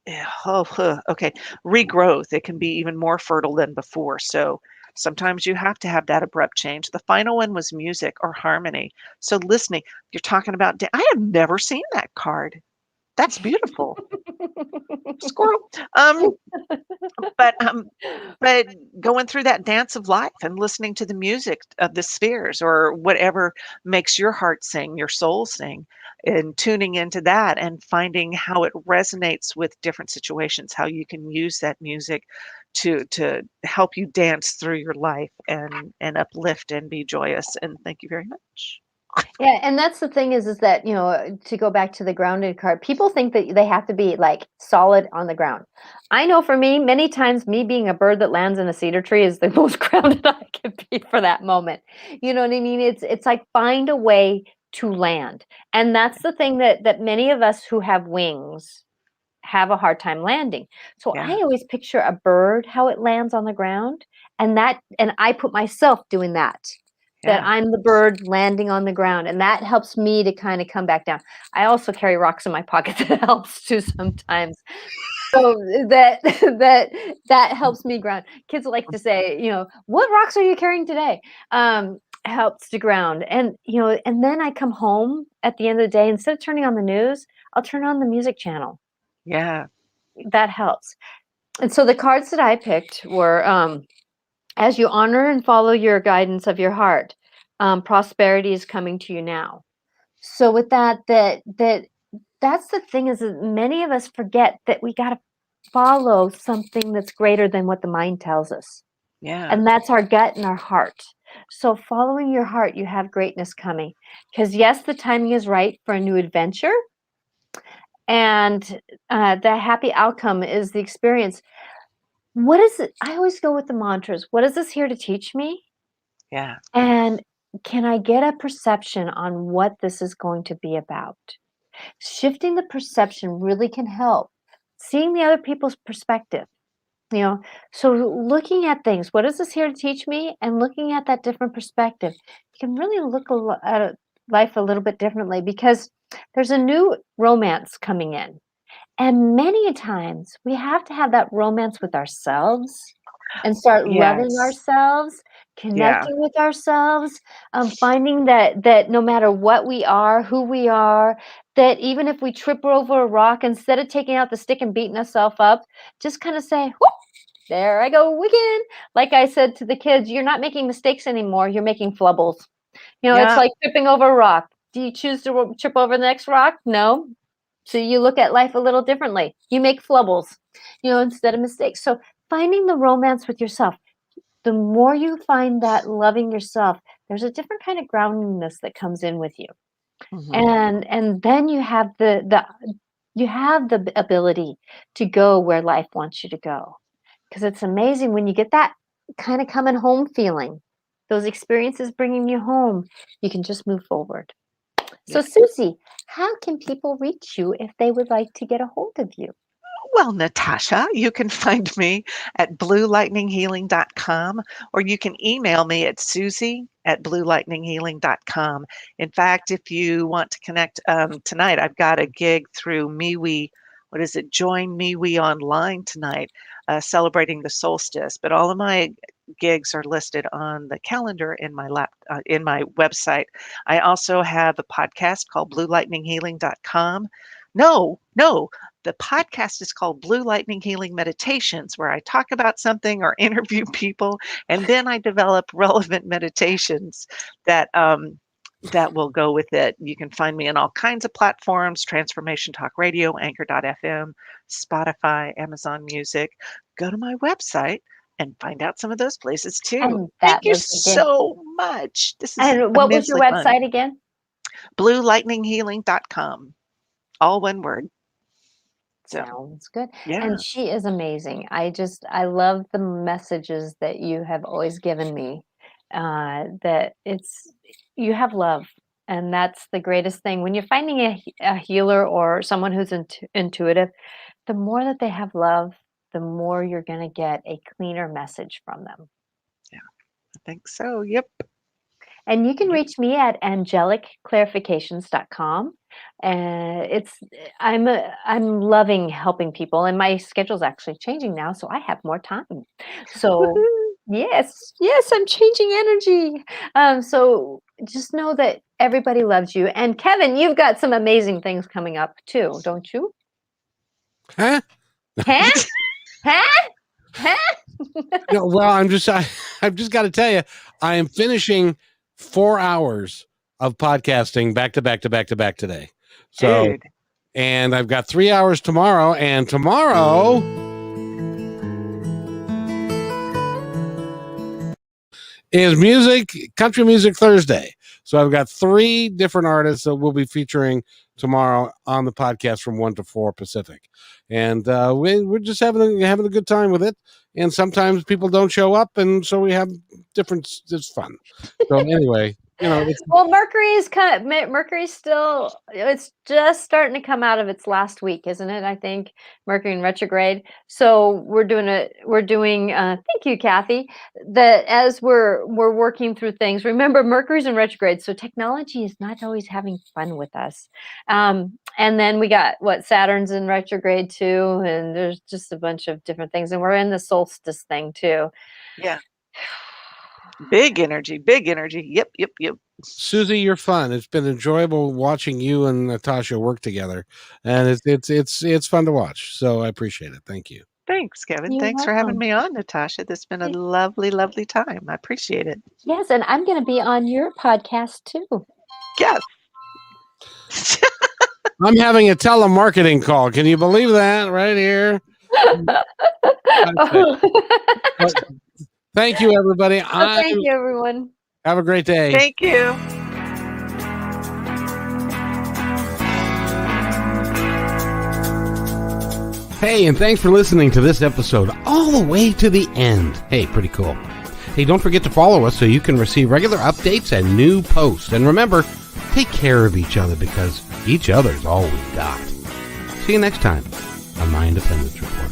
okay, regrowth. It can be even more fertile than before. So sometimes you have to have that abrupt change. The final one was music or harmony. So listening, you're talking about, I have never seen that card. That's beautiful. Squirrel. But going through that dance of life and listening to the music of the spheres, or whatever makes your heart sing, your soul sing, and tuning into that and finding how it resonates with different situations, how you can use that music to help you dance through your life and uplift and be joyous. And thank you very much. Yeah, and that's the thing is that, to go back to the grounded card, people think that they have to be like solid on the ground. I know for me, many times me being a bird that lands in a cedar tree is the most grounded I can be for that moment. You know what I mean? It's like find a way to land. And that's the thing that many of us who have wings have a hard time landing. So I Yeah. always picture a bird, how it lands on the ground, and I put myself doing that Yeah. I'm the bird landing on the ground, and that helps me to kind of come back down. I also carry rocks in my pocket that helps too sometimes. So that helps me ground. Kids like to say, what rocks are you carrying today? Helps to ground. And and then I come home at the end of the day, instead of turning on the news, I'll turn on the music channel. Yeah. That helps. And so the cards that I picked were as you honor and follow your guidance of your heart, prosperity is coming to you now. So with that's the thing, is that many of us forget that we got to follow something that's greater than what the mind tells us. Yeah. And that's our gut and our heart. So following your heart, you have greatness coming. Because yes, the timing is right for a new adventure. And the happy outcome is the experience. What is it? I always go with the mantras. What is this here to teach me? Yeah. And can I get a perception on what this is going to be about? Shifting the perception really can help. Seeing the other people's perspective, so looking at things, what is this here to teach me? And looking at that different perspective, you can really look at life a little bit differently, because there's a new romance coming in. And many times we have to have that romance with ourselves and start loving Yes. ourselves, Yeah. connecting with ourselves, finding that no matter what we are, who we are, that even if we trip over a rock, instead of taking out the stick and beating ourselves up, just kind of say, whoop, there I go again. Like I said to the kids, you're not making mistakes anymore. You're making flubbles. It's Yeah. like tripping over a rock. Do you choose to trip over the next rock? No. So you look at life a little differently. You make flubbles, instead of mistakes. So finding the romance with yourself, the more you find that loving yourself, there's a different kind of groundedness that comes in with you. Mhm. And then you have the ability to go where life wants you to go. Because it's amazing when you get that kind of coming home feeling, those experiences bringing you home, you can just move forward. So, Yeah. Susie, how can people reach you if they would like to get a hold of you? Well, Natasha, you can find me at bluelightninghealing.com, or you can email me at susie@bluelightninghealing.com. In fact, if you want to connect tonight, I've got a gig through MeWe. What is it? Join MeWe online tonight, celebrating the solstice. But all of my gigs are listed on the calendar in my in my website. I also have a podcast called BlueLightningHealing.com. No, the podcast is called Blue Lightning Healing Meditations, where I talk about something or interview people, and then I develop relevant meditations that that will go with it. You can find me on all kinds of platforms: Transformation Talk Radio, Anchor.fm, Spotify, Amazon Music. Go to my website and find out some of those places too. And Thank that you was again. so much. This is And what was your immensely fun. website again? BlueLightningHealing.com. All one word. So, Sounds good. yeah. And she is amazing. I love the messages that you have always given me. That you have love, and that's the greatest thing. When you're finding a healer or someone who's intuitive, the more that they have love, the more you're going to get a cleaner message from them. Yeah, I think so. Yep. And you can reach me at angelicclarifications.com. And I'm loving helping people, and my schedule's actually changing now, so I have more time. So yes, I'm changing energy. So just know that everybody loves you. And Kevin, you've got some amazing things coming up too, don't you? Huh? Huh? Huh? Huh? No, well, I've just got to tell you, I am finishing 4 hours of podcasting back to back today. So, Dude. and I've got 3 hours tomorrow, and tomorrow is Country Music Thursday. So I've got 3 different artists that we'll be featuring tomorrow on the podcast from 1 to 4 Pacific. And we're just having a good time with it. And sometimes people don't show up, and so we have it's fun. So anyway, well, Mercury's still, it's just starting to come out of its last week, isn't it? I think Mercury in retrograde. So we're doing thank you, Kathy, that as we're working through things. Remember, Mercury's in retrograde, so technology is not always having fun with us. And then we got Saturn's in retrograde too, and there's just a bunch of different things, and we're in the solstice thing too. Yeah. Big energy. Yep. Susy, you're fun. It's been enjoyable watching you and Natasha work together, and it's fun to watch. So I appreciate it. Thank you. Thanks, Kevin. You're Thanks for having welcome. me on, Natasha. This has been a lovely, lovely time. I appreciate it. Yes, and I'm going to be on your podcast too. Yes. I'm having a telemarketing call. Can you believe that right here? Thank you, everybody. Thank you, everyone. Have a great day. Thank you. Hey, and thanks for listening to this episode all the way to the end. Hey, pretty cool. Hey, don't forget to follow us so you can receive regular updates and new posts. And remember, take care of each other because each other's all we've got. See you next time on My Independence Report.